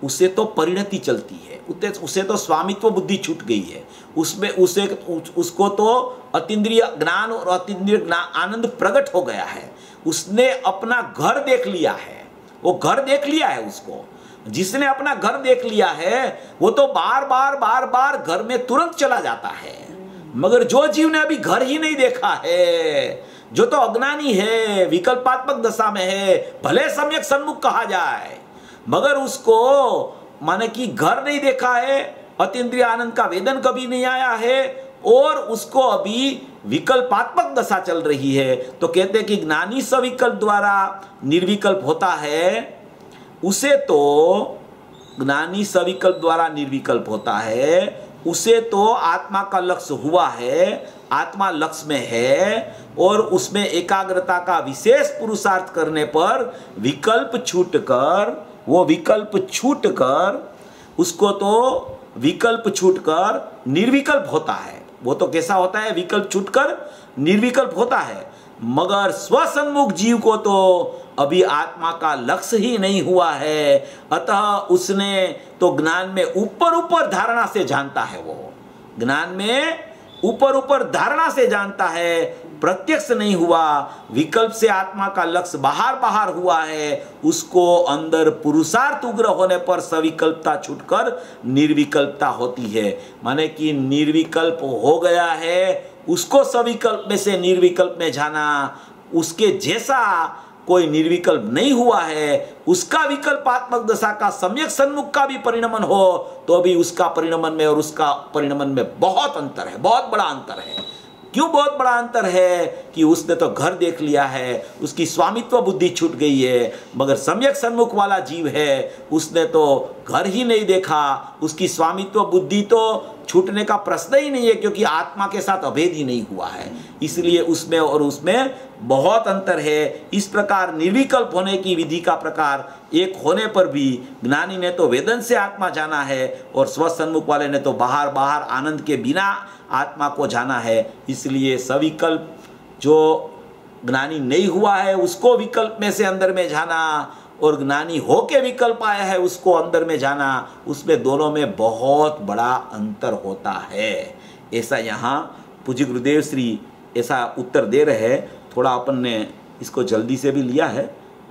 उसे तो परिणति चलती है, उसे तो स्वामित्व बुद्धि छूट गई है, उसको तो अतीन्द्रिय ज्ञान और अतीन्द्रिय आनंद प्रकट हो गया है। उसने अपना घर देख लिया है, वो घर देख लिया है उसको। जिसने अपना घर देख लिया है वो तो बार बार घर में तुरंत चला जाता है। मगर जो जीव ने अभी घर ही नहीं देखा है, जो तो अज्ञानी है, विकल्पात्मक दशा में है, भले सम्यक सन्मुख कहा जाए, मगर उसको माने कि घर नहीं देखा है, अतीन्द्रिय आनंद का वेदन कभी नहीं आया है और उसको अभी विकल्पात्मक दशा चल रही है। तो कहते हैं कि ज्ञानी सविकल्प द्वारा निर्विकल्प होता है, उसे तो ज्ञानी सविकल्प द्वारा निर्विकल्प होता है, उसे तो आत्मा का लक्ष्य हुआ है, आत्मा लक्ष्य में है और उसमें एकाग्रता का विशेष पुरुषार्थ करने पर विकल्प छूटकर, वो विकल्प छूटकर, उसको तो विकल्प छूटकर निर्विकल्प होता है। वो तो कैसा होता है? विकल्प छूटकर निर्विकल्प होता है। मगर स्वसन्मुख जीव को तो अभी आत्मा का लक्ष्य ही नहीं हुआ है, अतः उसने तो ज्ञान में ऊपर ऊपर धारणा से जानता है, वो ज्ञान में ऊपर ऊपर धारणा से जानता है, प्रत्यक्ष नहीं हुआ। विकल्प से आत्मा का लक्ष्य बाहर बाहर हुआ है, उसको अंदर पुरुषार्थ उग्र होने पर सविकल्पता छूटकर निर्विकल्पता होती है। माने कि निर्विकल्प हो गया है, उसको सविकल्प में से निर्विकल्प में जाना, उसके जैसा कोई निर्विकल्प नहीं हुआ है, उसका विकल्पात्मक दशा का सम्यक सन्मुख का भी परिणमन हो तो भी उसका परिणमन में और उसका परिणमन में बहुत अंतर है, बहुत बड़ा अंतर है। क्यों बहुत बड़ा अंतर है? कि उसने तो घर देख लिया है, उसकी स्वामित्व बुद्धि छूट गई है, मगर सम्यक सन्मुख वाला जीव है, उसने तो घर ही नहीं देखा, उसकी स्वामित्व बुद्धि तो छूटने का प्रश्न ही नहीं है, क्योंकि आत्मा के साथ अभेद ही नहीं हुआ है। इसलिए उसमें और उसमें बहुत अंतर है। इस प्रकार निर्विकल्प होने की विधि का प्रकार एक होने पर भी ज्ञानी ने तो वेदन से आत्मा जाना है और स्वसन्मुख वाले ने तो बाहर बाहर आनंद के बिना आत्मा को जाना है। इसलिए सविकल्प जो ज्ञानी नहीं हुआ है उसको विकल्प में से अंदर में जाना और ज्ञानी होके विकल्प आया है उसको अंदर में जाना, उसमें दोनों में बहुत बड़ा अंतर होता है। ऐसा यहाँ पूज्य गुरुदेव श्री ऐसा उत्तर दे रहे हैं। थोड़ा अपन ने इसको जल्दी से भी लिया है,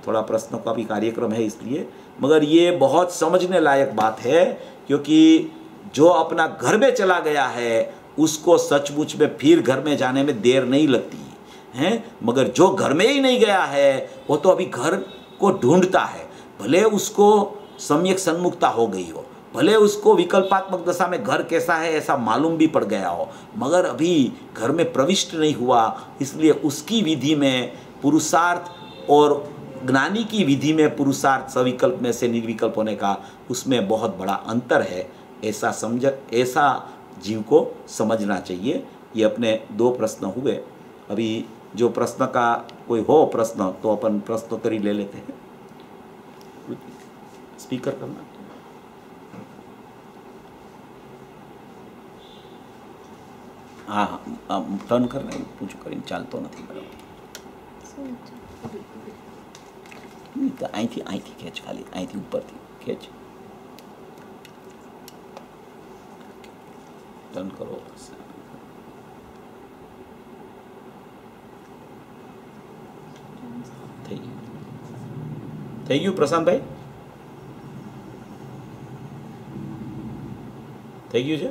थोड़ा प्रश्नों का भी कार्यक्रम है इसलिए, मगर ये बहुत समझने लायक बात है, क्योंकि जो अपना घर में चला गया है उसको सचमुच में फिर घर में जाने में देर नहीं लगती है, मगर जो घर में ही नहीं गया है वो तो अभी घर को ढूंढता है। भले उसको सम्यक सन्मुखता हो गई हो, भले उसको विकल्पात्मक दशा में घर कैसा है ऐसा मालूम भी पड़ गया हो, मगर अभी घर में प्रविष्ट नहीं हुआ। इसलिए उसकी विधि में पुरुषार्थ और ज्ञानी की विधि में पुरुषार्थ सविकल्प में से निर्विकल्प होने का उसमें बहुत बड़ा अंतर है। ऐसा जीव को समझना चाहिए। ये अपने दो प्रश्न हुए। अभी जो प्रश्न का कोई हो प्रश्न तो अपन प्रश्नोत्तरी ले लेते हैं। स्पीकर करना, हाँ टर्न करना, पूछो करीने चालतो નથી બરાબર। તો અહીંથી ખેંચ, ખાલી અહીંથી ઉપરથી ખેંચ, ટર્ન કરો। થઈ ગયું પ્રશાંતભાઈ? થઈ ગયું છે?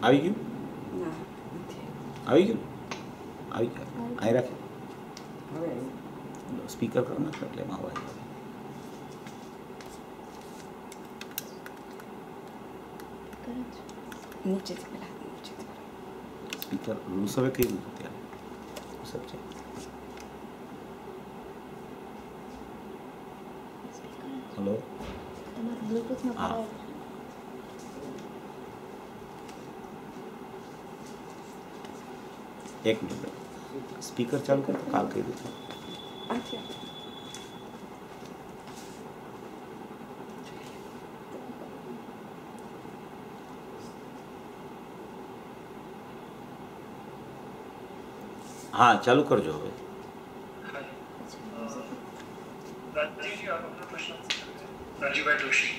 આવી ગયું? આવી ગયું? આવી ગયું? અહીં રાખે સ્પીકર કરના એટલે એમાં અવાજ આવે। સ્પીકર રૂસ હવે કઈ રીતે ત્યારે સબ છે? હેલો, હા एक मिनट, स्पीकर चालू कर तो काल कही देते। हाँ चालू कर जो હવે। राजीवभाई जोशी।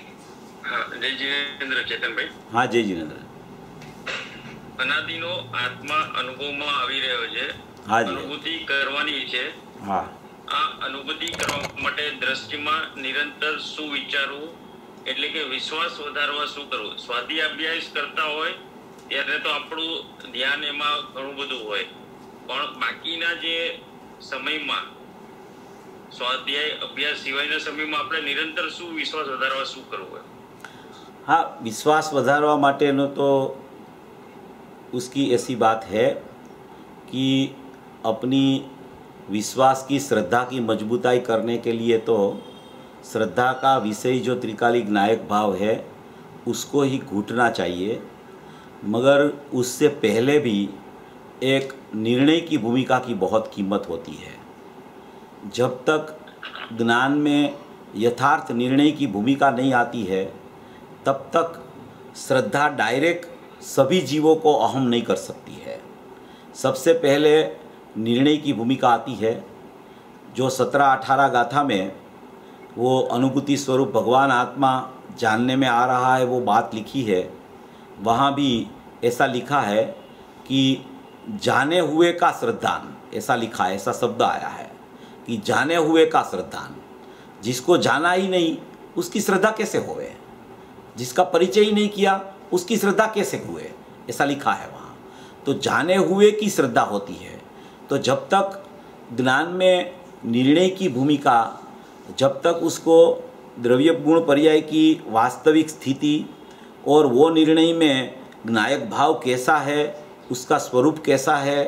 हाँ जय जिनेन्द्र चेतन भाई। हाँ जय जिनेन्द्र। अनादिनो आत्मा अनुभवમાં આવી રહ્યો છે, અનુભૂતિ કરવાની છે। હા, આ અનુભૂતિ કરવા માટે દ્રષ્ટિમાં નિરંતર શું વિચારવું, એટલે કે વિશ્વાસ વધારવા શું કરવું? સ્વાધ્યાય અભ્યાસ કરતા હોય ત્યારે તો આપણું ધ્યાન એમાં ઘણું બધું હોય, પણ બાકીના જે સમયમાં સ્વાધ્યાય અભ્યાસ સિવાયના સમયમાં આપણે નિરંતર શું વિશ્વાસ વધારવા શું કરવું? हाँ, विश्वास વધારવા માટેનો तो उसकी ऐसी बात है कि अपनी विश्वास की श्रद्धा की मजबूताई करने के लिए तो श्रद्धा का विषय जो त्रिकालिक नायक भाव है उसको ही घूटना चाहिए, मगर उससे पहले भी एक निर्णय की भूमिका की बहुत कीमत होती है। जब तक ज्ञान में यथार्थ निर्णय की भूमिका नहीं आती है तब तक श्रद्धा डायरेक्ट सभी जीवों को अहम नहीं कर सकती है। सबसे पहले निर्णय की भूमिका आती है। जो 17-18 गाथा में वो अनुभूति स्वरूप भगवान आत्मा जानने में आ रहा है वो बात लिखी है, वहाँ भी ऐसा लिखा है कि जाने हुए का श्रद्धान, ऐसा लिखा है, ऐसा शब्द आया है कि जाने हुए का श्रद्धान। जिसको जाना ही नहीं उसकी श्रद्धा कैसे होवे, जिसका परिचय ही नहीं किया उसकी श्रद्धा कैसे हुए, ऐसा लिखा है वहाँ। तो जाने हुए की श्रद्धा होती है। तो जब तक ज्ञान में निर्णय की भूमिका, जब तक उसको द्रव्य गुण पर्याय की वास्तविक स्थिति और वो निर्णय में नायक भाव कैसा है, उसका स्वरूप कैसा है,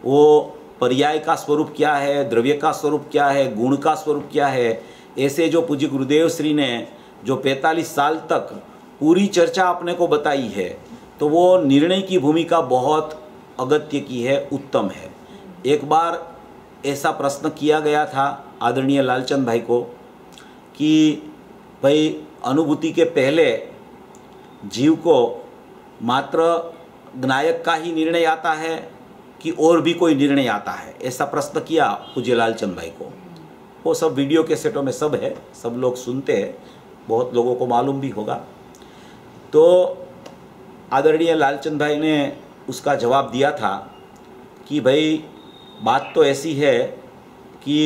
वो पर्याय का स्वरूप क्या है, द्रव्य का स्वरूप क्या है, गुण का स्वरूप क्या है, ऐसे जो पूज्य गुरुदेव श्री ने जो 45 साल तक पूरी चर्चा अपने को बताई है, तो वो निर्णय की भूमिका बहुत अगत्य की है, उत्तम है। एक बार ऐसा प्रश्न किया गया था आदरणीय लालचंद भाई को कि भाई अनुभूति के पहले जीव को मात्र नायक का ही निर्णय आता है कि और भी कोई निर्णय आता है, ऐसा प्रश्न किया पूज्य लालचंद भाई को। वो सब वीडियो कैसेटों में सब है, सब लोग सुनते हैं, बहुत लोगों को मालूम भी होगा। तो आदरणीय लालचंद भाई ने उसका जवाब दिया था कि भाई बात तो ऐसी है कि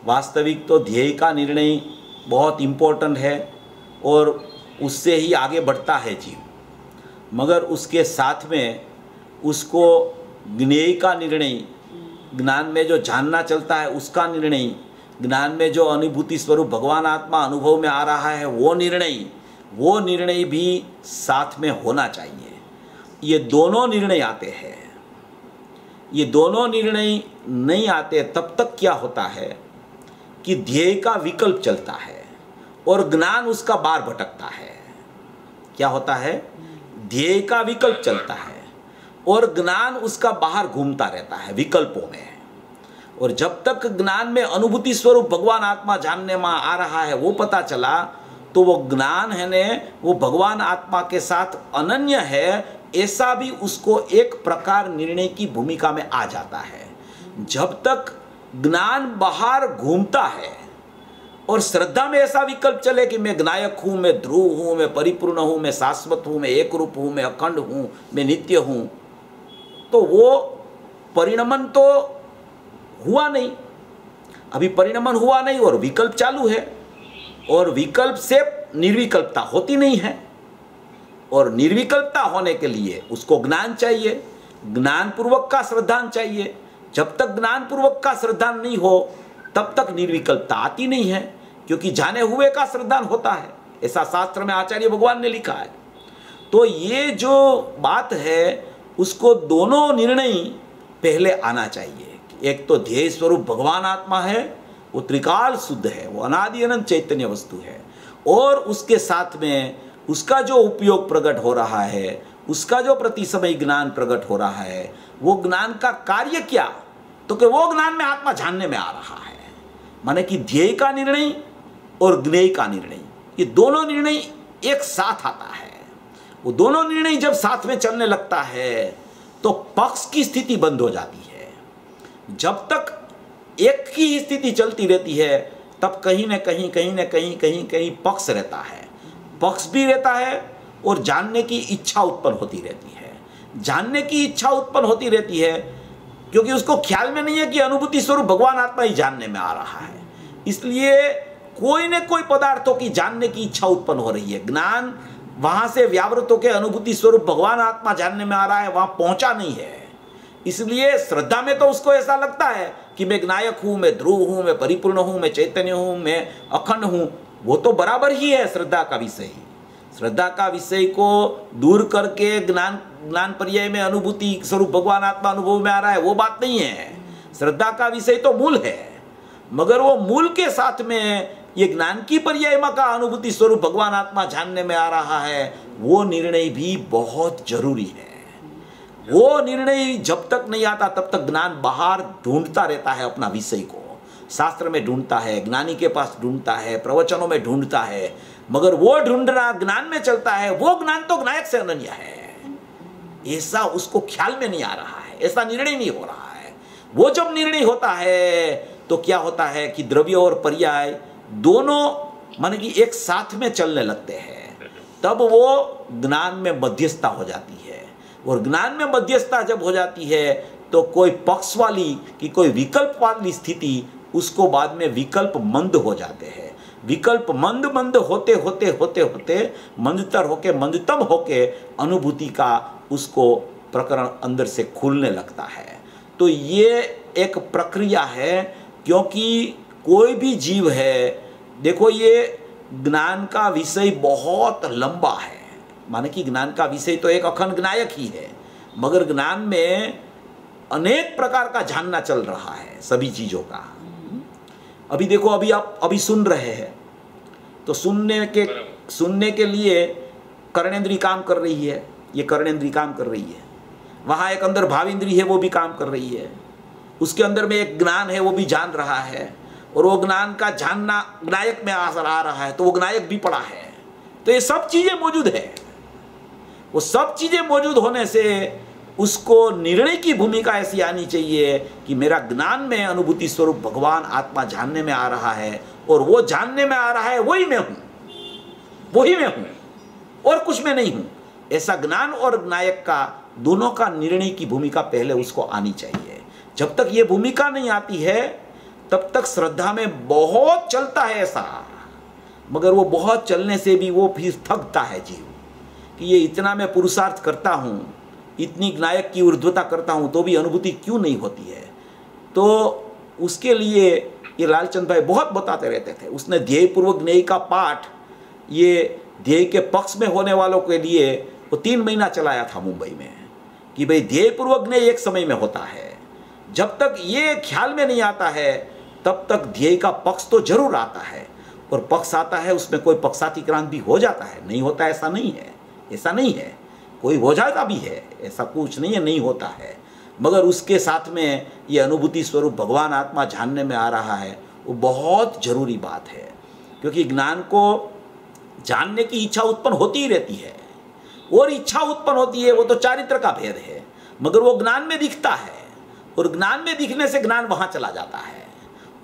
वास्तविक तो ध्येय का निर्णय बहुत इम्पोर्टेंट है और उससे ही आगे बढ़ता है जीव, मगर उसके साथ में उसको ज्ञेय का निर्णय, ज्ञान में जो जानना चलता है उसका निर्णय, ज्ञान में जो अनुभूति स्वरूप भगवान आत्मा अनुभव में आ रहा है वो निर्णय भी साथ में होना चाहिए। ये दोनों निर्णय आते हैं। ये दोनों निर्णय नहीं आते तब तक क्या होता है कि ध्येय का विकल्प चलता है और ज्ञान उसका बार भटकता है। क्या होता है? ध्येय का विकल्प चलता है और ज्ञान उसका बाहर घूमता रहता है विकल्पों में। और जब तक ज्ञान में अनुभूति स्वरूप भगवान आत्मा जानने में आ रहा है वो पता चला, तो वो ज्ञान है ने वो भगवान आत्मा के साथ अनन्य है, ऐसा भी उसको एक प्रकार निर्णय की भूमिका में आ जाता है। जब तक ज्ञान बाहर घूमता है और श्रद्धा में ऐसा विकल्प चले कि मैं ज्ञायक हूं, मैं ध्रुव हूं, मैं परिपूर्ण हूं, मैं शाश्वत हूं, मैं एक रूप हूं, मैं अखंड हूं, मैं नित्य हूं, तो वो परिणमन तो हुआ नहीं, अभी परिणमन हुआ नहीं और विकल्प चालू है। और विकल्प से निर्विकल्पता होती नहीं है, और निर्विकल्पता होने के लिए उसको ज्ञान चाहिए, ज्ञान पूर्वक का श्रद्धान चाहिए। जब तक ज्ञान पूर्वक का श्रद्धान नहीं हो तब तक निर्विकल्पता आती नहीं है, क्योंकि जाने हुए का श्रद्धान होता है, ऐसा शास्त्र में आचार्य भगवान ने लिखा है। तो ये जो बात है उसको दोनों निर्णय पहले आना चाहिए। एक तो ध्येय स्वरूप भगवान आत्मा है, वो त्रिकाल शुद्ध है, वो अनादि अनंत चैतन्य वस्तु है, और उसके साथ में उसका जो उपयोग प्रकट हो रहा है, उसका जो प्रति समय ज्ञान प्रकट हो रहा है, वो ज्ञान का कार्य क्या, तो कि वो ज्ञान में आत्मा जानने में आ रहा है। माने कि ध्येय का निर्णय और ज्ञेय का निर्णय, ये दोनों निर्णय एक साथ आता है। वो दोनों निर्णय जब साथ में चलने लगता है तो पक्ष की स्थिति बंद हो जाती है। जब तक एक की स्थिति चलती रहती है तब कहीं न कहीं पक्ष रहता है, पक्ष भी रहता है और जानने की इच्छा उत्पन्न होती रहती है। जानने की इच्छा उत्पन्न होती रहती है क्योंकि उसको ख्याल में नहीं है कि अनुभूति स्वरूप भगवान आत्मा ही जानने में आ रहा है, इसलिए कोई न कोई पदार्थों की जानने की इच्छा उत्पन्न हो रही है। ज्ञान वहां से व्यावृत होकर अनुभूति स्वरूप भगवान आत्मा जानने में आ रहा है, वहां पहुंचा नहीं है। इसलिए श्रद्धा में तो उसको ऐसा लगता है कि मैं ज्ञायक हूँ, मैं ध्रुव हूँ, मैं परिपूर्ण हूँ, मैं चैतन्य हूँ, मैं अखंड हूँ, वो तो बराबर ही है श्रद्धा का विषय। श्रद्धा का विषय को दूर करके ज्ञान पर्याय में अनुभूति स्वरूप भगवान आत्मा अनुभव में आ रहा है, वो बात नहीं है। श्रद्धा का विषय तो मूल है, मगर वो मूल के साथ में ये ज्ञान की पर्याय का अनुभूति स्वरूप भगवान आत्मा जानने में आ रहा है, वो निर्णय भी बहुत जरूरी है। वो निर्णय जब तक नहीं आता तब तक ज्ञान बाहर ढूंढता रहता है, अपना विषय को शास्त्र में ढूंढता है, ज्ञानी के पास ढूंढता है, प्रवचनों में ढूंढता है, मगर वो ढूंढना ज्ञान में चलता है, वो ज्ञान तो ज्ञायक से अनन्य है, ऐसा उसको ख्याल में नहीं आ रहा है, ऐसा निर्णय नहीं हो रहा है। वो जब निर्णय होता है तो क्या होता है कि द्रव्य और पर्याय दोनों माने कि एक साथ में चलने लगते हैं, तब वो ज्ञान में मध्यस्थता हो जाती है। और ज्ञान में मध्यस्थता जब हो जाती है तो कोई पक्ष वाली कि कोई विकल्प वाली स्थिति उसको बाद में विकल्प मंद हो जाते हैं। विकल्प मंद मंद होते होते होते होते मंदतर होके मंदतम होके अनुभूति का उसको प्रकरण अंदर से खुलने लगता है। तो ये एक प्रक्रिया है, क्योंकि कोई भी जीव है, देखो ये ज्ञान का विषय बहुत लंबा है, माने कि ज्ञान का विषय तो एक अखंड ज्ञायक ही है, मगर ज्ञान में अनेक प्रकार का जानना चल रहा है सभी चीजों का। अभी देखो, अभी आप अभी सुन रहे हैं तो सुनने के लिए कर्णेंद्री काम कर रही है, ये कर्णेंद्री काम कर रही है, वहाँ एक अंदर भावेंद्री है वो भी काम कर रही है, उसके अंदर में एक ज्ञान है वो भी जान रहा है, और वो ज्ञान का जानना ज्ञायक में असर आ रहा है तो वो ज्ञायक भी पड़ा है। तो ये सब चीजें मौजूद है। वो सब चीजें मौजूद होने से उसको निर्णय की भूमिका ऐसी आनी चाहिए कि मेरा ज्ञान में अनुभूति स्वरूप भगवान आत्मा जानने में आ रहा है, और वो जानने में आ रहा है वही मैं हूं, वही मैं हूं, और कुछ मैं नहीं हूं। ऐसा ज्ञान और ज्ञायक का दोनों का निर्णय की भूमिका पहले उसको आनी चाहिए। जब तक ये भूमिका नहीं आती है तब तक श्रद्धा में बहुत चलता है ऐसा, मगर वो बहुत चलने से भी वो फिर थकता है जीव कि ये इतना मैं पुरुषार्थ करता हूँ, इतनी ज्ञायक की ऊर्ध्वता करता हूँ, तो भी अनुभूति क्यों नहीं होती है। तो उसके लिए ये लालचंद भाई बहुत बताते रहते थे। उसने ध्येयपूर्वक ज्ञेय का पाठ ये ध्येय के पक्ष में होने वालों के लिए वो 3 महीना चलाया था मुंबई में, कि भाई ध्येयपूर्वक ज्ञेय एक समय में होता है। जब तक ये ख्याल में नहीं आता है तब तक ध्येय का पक्ष तो जरूर आता है, और पक्ष आता है उसमें कोई पक्षातिक्रांत भी हो जाता है, नहीं होता ऐसा नहीं है, ऐसा नहीं है, कोई हो जाता भी है, ऐसा कुछ नहीं है नहीं होता है, मगर उसके साथ में ये अनुभूति स्वरूप भगवान आत्मा जानने में आ रहा है, वो बहुत जरूरी बात है। क्योंकि ज्ञान को जानने की इच्छा उत्पन्न होती ही रहती है, और इच्छा उत्पन्न होती है वो तो चारित्र का भेद है, मगर वो ज्ञान में दिखता है, और ज्ञान में दिखने से ज्ञान वहाँ चला जाता है,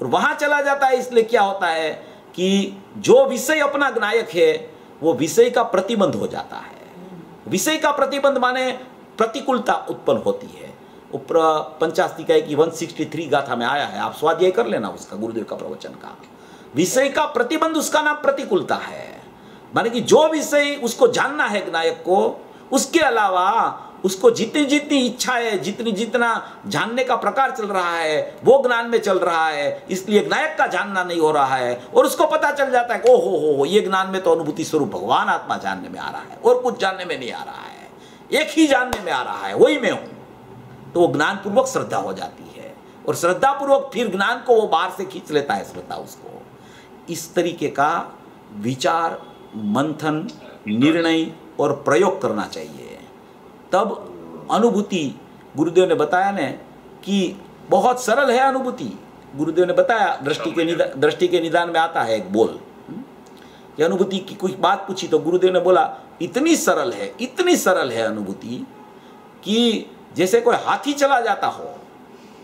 और वहाँ चला जाता है इसलिए क्या होता है कि जो विषय अपना ज्ञायक है वो विषय का प्रतिबंध हो जाता है। विषय का प्रतिबंध माने प्रतिकूलता उत्पन्न होती है। पंचास्तिकाय की 163 गाथा में आया है, आप स्वाध्याय कर लेना उसका, गुरुदेव का प्रवचन का। विषय का प्रतिबंध, उसका नाम प्रतिकूलता है। माने कि जो विषय उसको जानना है ज्ञायक को, उसके अलावा उसको जितनी जितनी इच्छा है, जितना जानने का प्रकार चल रहा है वो ज्ञान में चल रहा है, इसलिए ज्ञायक का जानना नहीं हो रहा है, और उसको पता चल जाता है कि ओहो हो ये ज्ञान में तो अनुभूति स्वरूप भगवान आत्मा जानने में आ रहा है, और कुछ जानने में नहीं आ रहा है, एक ही जानने में आ रहा है, वही मैं हूं। तो वो ज्ञान पूर्वक श्रद्धा हो जाती है, और श्रद्धा पूर्वक फिर ज्ञान को वो बाहर से खींच लेता है श्रद्धा उसको। इस तरीके का विचार, मंथन, निर्णय और प्रयोग करना चाहिए, तब अनुभूति। गुरुदेव ने बताया ने कि बहुत सरल है अनुभूति। गुरुदेव ने बताया दृष्टि के निदान में आता है एक बोल कि अनुभूति की कुछ बात पूछी तो गुरुदेव ने बोला इतनी सरल है, इतनी सरल है अनुभूति कि जैसे कोई हाथी चला जाता हो,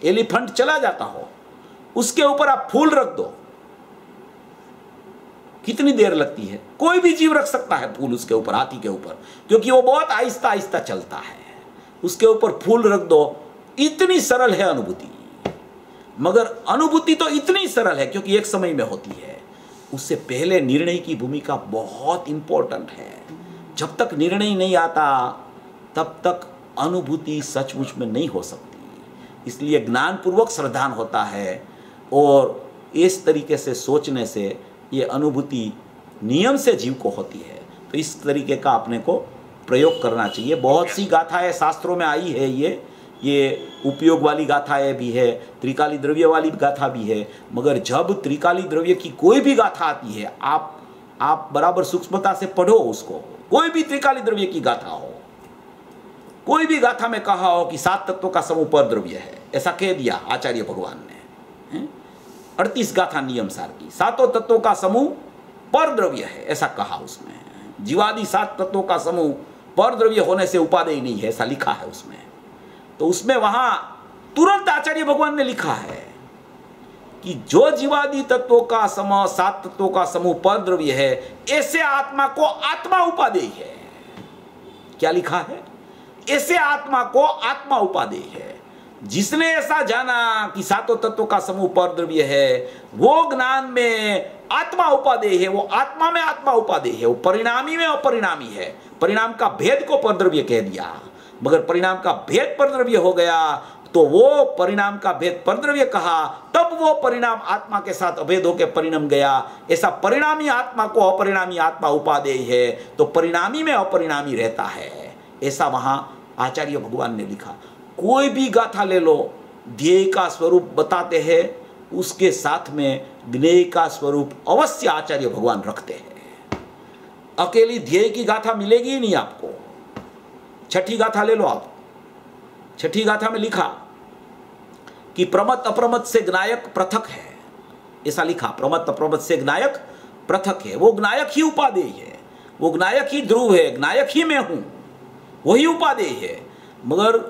एलिफेंट चला जाता हो, उसके ऊपर आप फूल रख दो, कितनी देर लगती है? कोई भी जीव रख सकता है फूल उसके ऊपर, हाथी के ऊपर, क्योंकि वो बहुत आहिस्ता आहिस्ता चलता है। उसके ऊपर फूल रख दो, इतनी सरल है अनुभूति। मगर अनुभूति तो इतनी सरल है क्योंकि एक समय में होती है, उससे पहले निर्णय की भूमिका बहुत इंपॉर्टेंट है। जब तक निर्णय नहीं आता तब तक अनुभूति सचमुच में नहीं हो सकती। इसलिए ज्ञानपूर्वक श्रद्धान होता है और इस तरीके से सोचने से ये अनुभूति नियम से जीव को होती है। तो इस तरीके का अपने को प्रयोग करना चाहिए। बहुत सी गाथाएं शास्त्रों में आई है, ये उपयोग वाली गाथाएं भी है, त्रिकाली द्रव्य वाली गाथा भी है। मगर जब त्रिकाली द्रव्य की कोई भी गाथा आती है, आप बराबर सूक्ष्मता से पढ़ो उसको। कोई भी त्रिकाली द्रव्य की गाथा हो, कोई भी गाथा में कहा हो कि 7 तत्वों का समूह पर द्रव्य है, ऐसा कह दिया आचार्य भगवान ने। 38 गाथा नियम सार की, 7 तत्वों का समूह पर द्रव्य है, ऐसा कहा उसमें। जीवादि 7 तत्वों का समूह पर द्रव्य होने से उपादेय नहीं है, ऐसा लिखा है उसमें। तो उसमें वहां तुरंत आचार्य भगवान ने लिखा है कि जो जीवादि तत्वों का समूह 7 तत्वों का समूह पर द्रव्य है, ऐसे आत्मा को आत्मा उपादेय है। क्या लिखा है? ऐसे आत्मा को आत्मा उपादेय है। जिसने ऐसा जाना कि 7 तत्वों का समूह पर द्रव्य है, वो ज्ञान में आत्मा उपादेय है, वो आत्मा में आत्मा उपादेय है, वो परिणामी में अपरिणामी है। परिणाम का भेद को परद्रव्य कह दिया, मगर परिणाम का भेद परद्रव्य हो गया, तो वो परिणाम का भेद परद्रव्य कहा, तब वो परिणाम आत्मा के साथ अभेद होकर परिणाम गया। ऐसा परिणामी आत्मा को अपरिणामी आत्मा उपादेय है, तो परिणामी में अपरिणामी रहता है, ऐसा वहां आचार्य भगवान ने लिखा। कोई भी गाथा ले लो, ध्येय का स्वरूप बताते हैं, उसके साथ में ज्ञेय का स्वरूप अवश्य आचार्य भगवान रखते हैं। अकेली ध्येय की गाथा मिलेगी ही नहीं आपको। छठी गाथा ले लो आप, छठी गाथा में लिखा कि प्रमत अप्रमत से ज्ञायक पृथक है, ऐसा लिखा। प्रमत अप्रमत से ज्ञायक पृथक है, वो ज्ञायक ही उपादेय है, वो ज्ञायक ही ध्रुव है, ज्ञायक ही मैं हूं, वही उपादेय है। मगर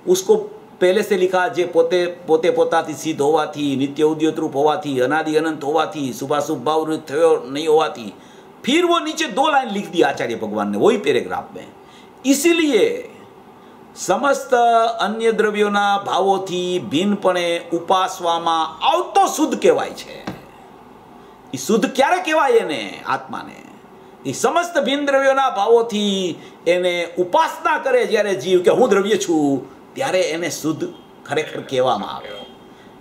उसको पहले से लिखा जे पोते पोते पोताथी सिद्ध होवाथी, नित्य उद्योत रूप होवाथी, अनादि अनंत होवाथी, शुभाशुभ भाव थयो नहीं होवाथी। फिर वो नीचे 2 लाइन लिख दी आचार्य भगवान ने वही पैराग्राफ में। इसीलिए समस्त अन्य द्रव्योना भावोथी भिन्नपणे उपासवामां आवतो शुद्ध कહેવાય છે। એ શુદ્ધ ક્યારે કહેવાય એને? આત્માને। એ સમસ્ત ભિન્ન દ્રવ્યોના ભાવોથી એને ઉપાસના કરે જ્યારે જીવ કે હું દ્રવ્ય છું, ત્યારે એને શુદ્ધ ખરેખર કહેવામાં આવે।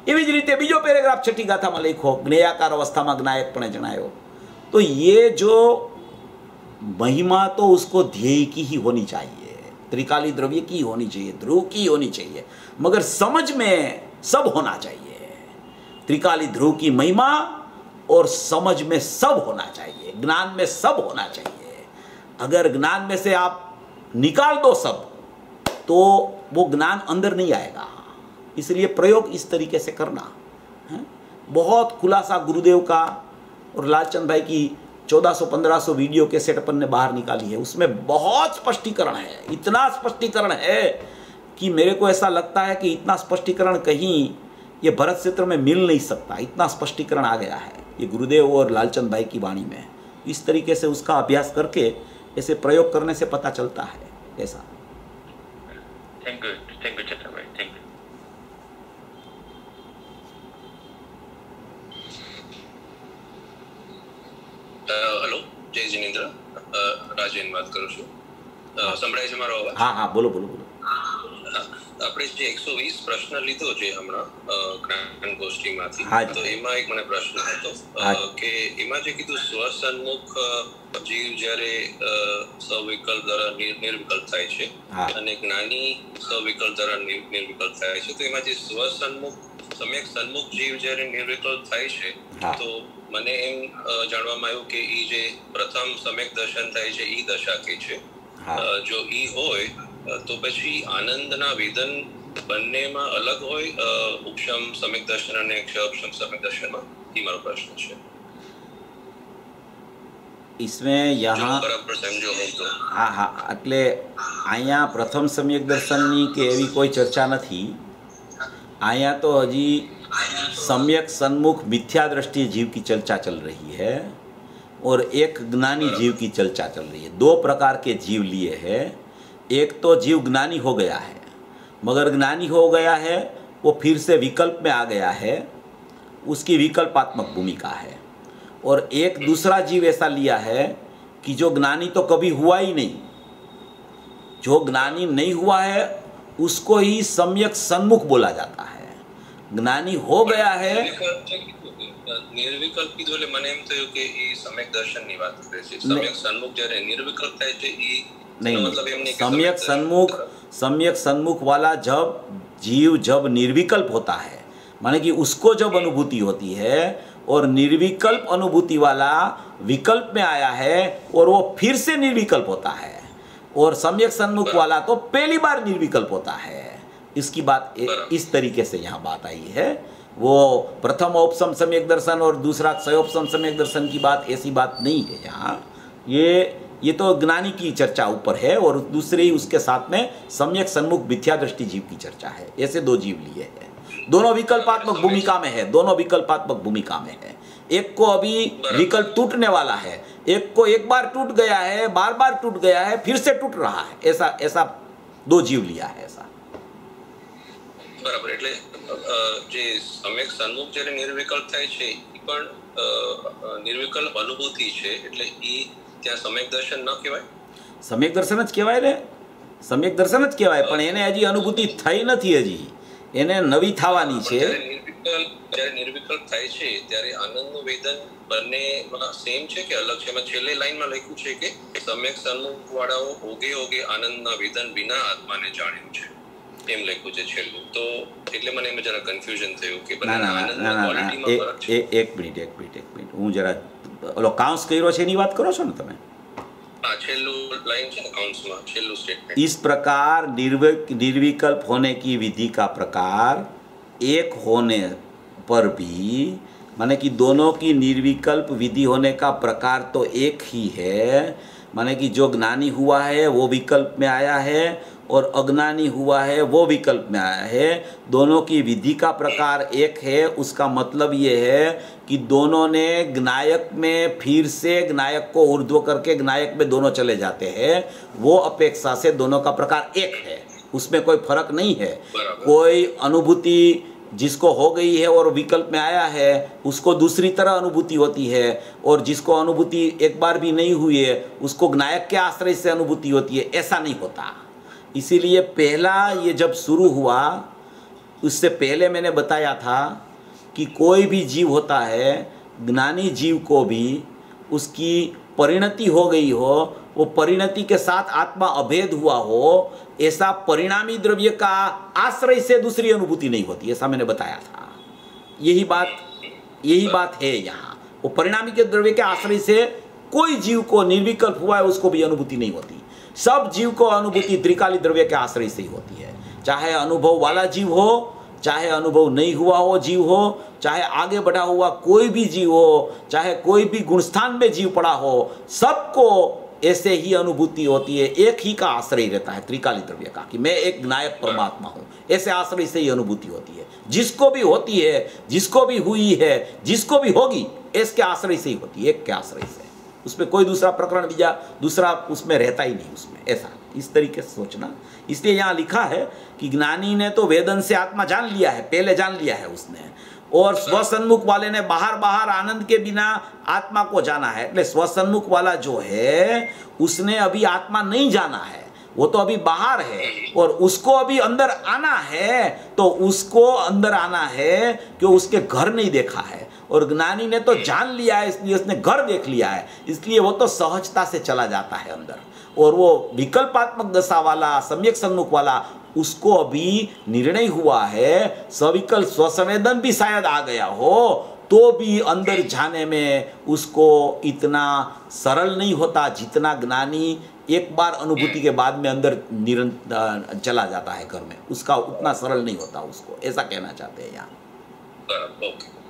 એવી જ રીતે બીજો પેરેગ્રાફ છઠ્ઠી ગાથામાં લખ્યો, જ્ઞેયાકાર અવસ્થામાં જ્ઞાયકપણે જણાયો। तो ये जो महिमा तो उसको ध्येय की ही होनी चाहिए, त्रिकाली द्रव्य की होनी चाहिए, ध्रुव की होनी चाहिए, मगर समझ में सब होना चाहिए। त्रिकाली ध्रुव की महिमा और समझ में सब होना चाहिए, ज्ञान में सब होना चाहिए। अगर ज्ञान में से आप निकाल दो सब, तो वो ज्ञान अंदर नहीं आएगा। इसलिए प्रयोग इस तरीके से करना है। बहुत खुलासा गुरुदेव का और लालचंद भाई की 1400-1500 वीडियो के सेट अपन ने बाहर निकाली है, उसमें बहुत स्पष्टीकरण है। इतना स्पष्टीकरण है कि मेरे को ऐसा लगता है कि इतना स्पष्टीकरण कहीं ये भरत क्षेत्र में मिल नहीं सकता। इतना स्पष्टीकरण आ गया है ये गुरुदेव और लालचंद भाई की वाणी में। इस तरीके से उसका अभ्यास करके ऐसे प्रयोग करने से पता चलता है ऐसा। थैंक यू चेतन भाई, थैंक यू। हेलो, जय जिनेन्द्र, રાજેન વાત કરું છું। સંભળાય છે મારો અવાજ? હા હા, બોલો બોલો બોલો। આપણે જે 120 પ્રશ્ન લીધો છે હમણાં જ્ઞાન ગોષ્ઠીમાંથી, તો એમાં એક મને પ્રશ્ન હતો કે એમાં જે કીધું સ્વસન્મુખ જીવ જ્યારે સવિકલ્પ દ્વારા નિર્વિકલ્પ થાય છે અને જ્ઞાની સવિકલ્પ દ્વારા નિર્વિકલ્પ થાય છે, તો એમાં જે સ્વસન્મુખ સમ્યક સન્મુખ જીવ જ્યારે નિર્વિકલ્પ થાય છે, તો મને એમ જાણવામાં આવ્યું કે ઈ જે પ્રથમ સમ્યક દર્શન થાય છે ઈ દશા કે છે, જો ઈ હોય તો પછી આનંદના વિધન બંનેમાં અલગ હોય ઉપશમ સમ્યક દર્શન અને ક્ષયપશમ સમ્યક દર્શનમાં? ઈ મારો પ્રશ્ન છે। इसमें यहाँ બરાબર સમજો હું તો हाँ हाँ, એટલે અહીંયા પ્રથમ સમ્યક દર્શનની કે એવી કોઈ ચર્ચા નથી। અહીંયા તો હજી सम्यक सन्मुख मिथ्या दृष्टि जीव की चर्चा चल रही है और एक ज्ञानी जीव की चर्चा चल रही है। 2 प्रकार के जीव लिए हैं। एक तो जीव ज्ञानी हो गया है, मगर ज्ञानी हो गया है वो फिर से विकल्प में आ गया है, उसकी विकल्पात्मक भूमिका है। और एक दूसरा जीव ऐसा लिया है कि जो ज्ञानी तो कभी हुआ ही नहीं, जो ज्ञानी नहीं हुआ है उसको ही सम्यक सन्मुख बोला जाता है। ज्ञानी हो गया है નિર્વિકલ્પ કીધું એટલે મને એમ થયું કે એ સમ્યક દર્શનની વાત કરે છે। સમ્યક સન્મુખ જ્યારે નિર્વિકલ્પ થાય છે એ नहीं, सम्यक सन्मुख वाला जब निर्विकल्प होता है, माने कि उसको जब अनुभूति होती है, और निर्विकल्प अनुभूति वाला विकल्प में आया है और वो फिर से निर्विकल्प होता है, और सम्यक सन्मुख वाला तो पहली बार निर्विकल्प होता है। इसकी बात इस तरीके से यहाँ बात आई है। वो प्रथम औपसम सम्यक दर्शन और दूसरा क्षयोपसम सम्यक दर्शन की बात, ऐसी बात नहीं है यहाँ। ये तो ज्ञानी की चर्चा ऊपर है, और दूसरे ही उसके साथ में सम्यक सन्मुख मिथ्या दृष्टि जीव की चर्चा है। ऐसे दो जीव लिए हैं, दोनों विकल्पात्मक भूमिका में है, दोनों विकल्पात्मक भूमिका में है। एक को अभी विकल्प टूटने वाला है, एक को एक बार टूट गया है, बार बार टूट गया है, फिर से टूट रहा है। ऐसा दो जीव लिया है ऐसा। बराबर। એટલે જે સમ્યક સન્મુખ જ્યારે નિર્વિકલ્પ થાય છે એ પણ નિર્વિકલ્પ અનુભૂતિ છે, એટલે એ ત્યાં સમ્યક દર્શન ન કહેવાય? સમ્યક દર્શન જ કહેવાય ને, સમ્યક દર્શન જ કહેવાય, પણ એને હજી અનુભૂતિ થઈ નથી, હજી એને નવી થવાની છે। જ્યારે નિર્વિકલ્પ થાય છે ત્યારે આનંદનું વેદન બંનેમાં સેમ છે કે અલગ છે? એમાં છેલ્લે લાઈનમાં લખ્યું છે કે સમ્યક સન્મુખ વાળાઓ ઓગે ઓગે આનંદના વેદન વિના આત્માને જાણ્યું છે, એમ લખ્યું છે છેલ્લું। તો એટલે મને એમાં જરા કન્ફ્યુઝન થયું કે આનંદના ક્વોલિટીમાં ફરક છે। એક મિનિટ હું જરા ઓલો કાઉન્સ કર્યો છે એની વાત કરો છો ને તમે? हाँ, छेल्लू लाइन છે ને કાઉન્સમાં છેલ્લું સ્ટેટમેન્ટ। इस प्रकार निर्विकल्प होने की विधि का प्रकार एक होने पर भी, माने कि दोनों की निर्विकल्प विधि होने का प्रकार तो एक ही है। माने कि जो ज्ञानी हुआ है वो विकल्प में आया है, और अज्ञानी हुआ है वो विकल्प में आया है। दोनों की विधि का प्रकार एक है। उसका मतलब ये है कि दोनों ने ज्ञायक में फिर से ज्ञायक को ऊर्ध्व करके ज्ञायक में दोनों चले जाते हैं। वो अपेक्षा से दोनों का प्रकार एक है, उसमें कोई फर्क नहीं है। कोई अनुभूति जिसको हो गई है और विकल्प में आया है, उसको दूसरी तरह अनुभूति होती है, और जिसको अनुभूति एक बार भी नहीं हुई है उसको ज्ञायक के आश्रय से अनुभूति होती है। ऐसा नहीं होता। इसीलिए पहला ये जब शुरू हुआ, उससे पहले मैंने बताया था कि कोई भी जीव होता है, ज्ञानी जीव को भी उसकी परिणति हो गई हो, वो परिणति के साथ आत्मा अभेद हुआ हो, ऐसा परिणामी द्रव्य का आश्रय से दूसरी अनुभूति नहीं होती, ऐसा मैंने बताया था। यही बात है यहाँ। वो परिणामी के द्रव्य के आश्रय से कोई जीव को निर्विकल्प हुआ है उसको भी अनुभूति नहीं होती। सब जीव को अनुभूति त्रिकाली द्रव्य के आश्रय से ही होती है। चाहे अनुभव वाला जीव हो, चाहे अनुभव नहीं हुआ हो जीव हो, चाहे आगे बढ़ा हुआ कोई भी जीव हो, चाहे कोई भी गुणस्थान में जीव पड़ा हो, सबको ऐसे ही अनुभूति होती है। एक ही का आश्रय रहता है त्रिकाली द्रव्य का, कि मैं एक ज्ञायक परमात्मा हूँ। ऐसे आश्रय से ही अनुभूति होती है। जिसको भी होती है, जिसको भी हुई है, जिसको भी होगी, इसके आश्रय से ही होती है, एक के आश्रय से। उसमें कोई दूसरा प्रकरण दूसरा उसमें रहता ही नहीं उसमें। ऐसा इस तरीके से सोचना। इसलिए यहाँ लिखा है कि ज्ञानी ने तो वेदन से आत्मा जान लिया है, पहले जान लिया है उसने, और स्वसन्मुख वाले ने बाहर आनंद के बिना आत्मा को जाना है। એટલે स्वसन्मुख वाला जो है उसने अभी आत्मा नहीं जाना है, वो तो अभी बाहर है, और उसको अभी अंदर आना है। तो उसको अंदर आना है कि उसके घर नहीं देखा है, और ज्ञानी ने तो जान लिया है, इसलिए उसने घर देख लिया है, इसलिए वो तो सहजता से चला जाता है अंदर। और वो विकल्पात्मक दशा वाला, सम्यक सन्मुख वाला, उसको अभी निर्णय हुआ है, सविकल्प स्वसंवेदन भी शायद आ गया हो, तो भी अंदर जाने में उसको इतना सरल नहीं होता जितना ज्ञानी एक बार अनुभूति के बाद में अंदर निरंतर चला जाता है घर में, उसका उतना सरल नहीं होता उसको। ऐसा कहना चाहते हैं यहाँ।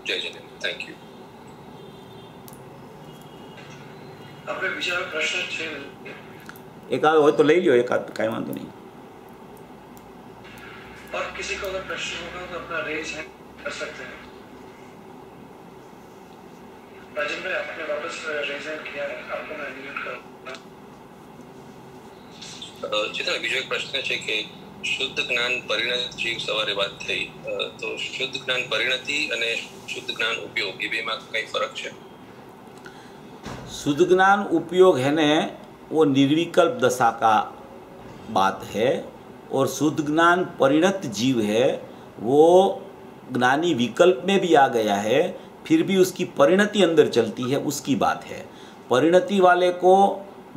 जय जय, थैंक यू। આપણે બીજા પ્રશ્ન છે? एकाद हो तो ले लियो, एकाद कहीं वांधो नहीं। और किसी को अगर प्रश्न होगा तो अपना रेज हैंड कर सकते हैं। राजन भाई, आपने वापस रेज हैंड किया है, आपको मैं अनम्यूट करूंगा। ચેતન, બીજો એક પ્રશ્ન છે કે શુદ્ધ જ્ઞાન પરિણત જીવ સવારે વાત થઈ, તો શુદ્ધ જ્ઞાન પરિણતિ અને શુદ્ધ જ્ઞાન ઉપયોગ એ બેમાં કઈ ફરક છે? शुद्ध ज्ञान उपयोग है ने वो निर्विकल्प दशा का बात है, और शुद्ध ज्ञान परिणत जीव है, वो ज्ञानी विकल्प में भी आ गया है, फिर भी उसकी परिणति अंदर चलती है, उसकी बात है। परिणति वाले को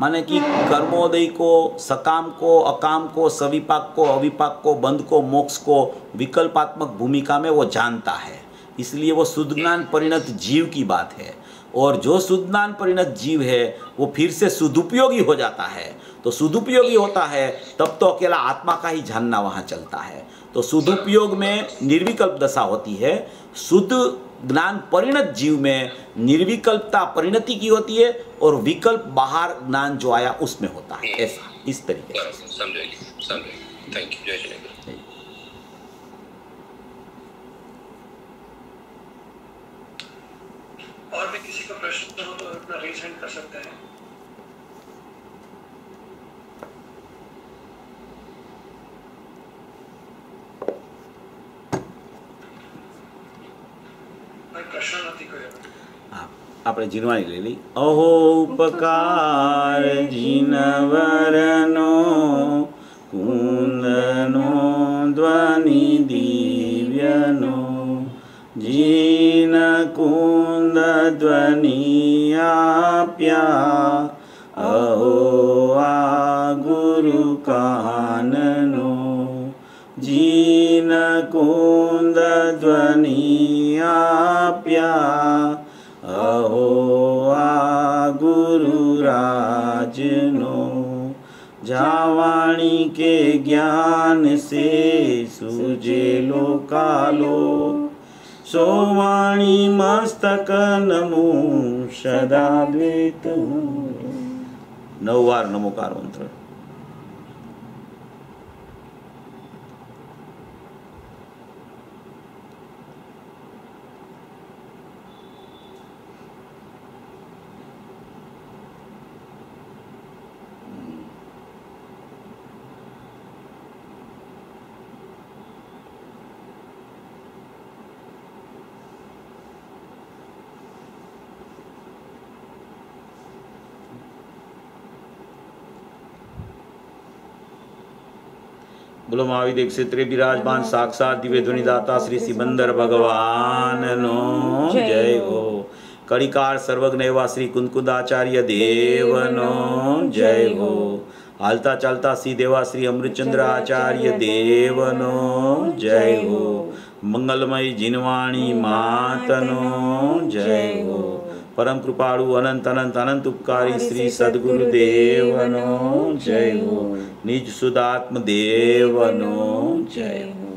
माने कि कर्मोदय को, सकाम को, अकाम को, सविपाक को, अविपाक को, बंध को, मोक्ष को विकल्पात्मक भूमिका में वो जानता है, इसलिए वो शुद्ध ज्ञान परिणत जीव की बात है। और जो शुद्ध ज्ञान परिणत जीव है वो फिर से सदुपयोगी हो जाता है। तो सदुपयोगी होता है तब तो अकेला आत्मा का ही जानना वहाँ चलता है। तो सदुपयोग में निर्विकल्प दशा होती है, शुद्ध ज्ञान परिणत जीव में निर्विकल्पता परिणति की होती है और विकल्प बाहर ज्ञान जो आया उसमें होता है। ऐसा इस तरीके से समझेगी। Thank you. जय श्री कृष्ण। और भी किसी का प्रश्न हो तो अपना रेज हैंड कर सकते हैं। प्रश्न નથી કોઈ। આપણે જીનવાણી લઈ લઈ। અહો ઉપકાર જીનવરનો કુંદનો ધ્વનિ દિવ્યનો, જીન કુંદ ધ્વનિ આપ્યા અહો આ ગુરુ કાનનો, જીન કુંદ ધ્વનિ આપ્યા અહો આ ગુરુ રાજનો, जावाणी के ज्ञान से सुजेलो कालो, सोवाणी मस्तक नमो सदा द्वैत। 9 વાર નમોકાર મંત્ર। बोलो महाविदेव क्षेत्रे विराजमान साक्षात दिव्य ध्वनिदाता श्री सिमंदर भगवान नो जय हो। कड़िकार सर्वज्ञ एवा श्री कुंदकुंदाचार्य देव नो जय हो। हालता चालता सी देवा श्री अमृतचंद्र आचार्य देव नो जय हो। मंगलमय जिनवाणी मात नो जय हो। परम कृपाळु अनंत अनंत अनंत उपकारी श्री सद्गुरुदेव नो जय हो। निज सुदात्म देव नो जय हो।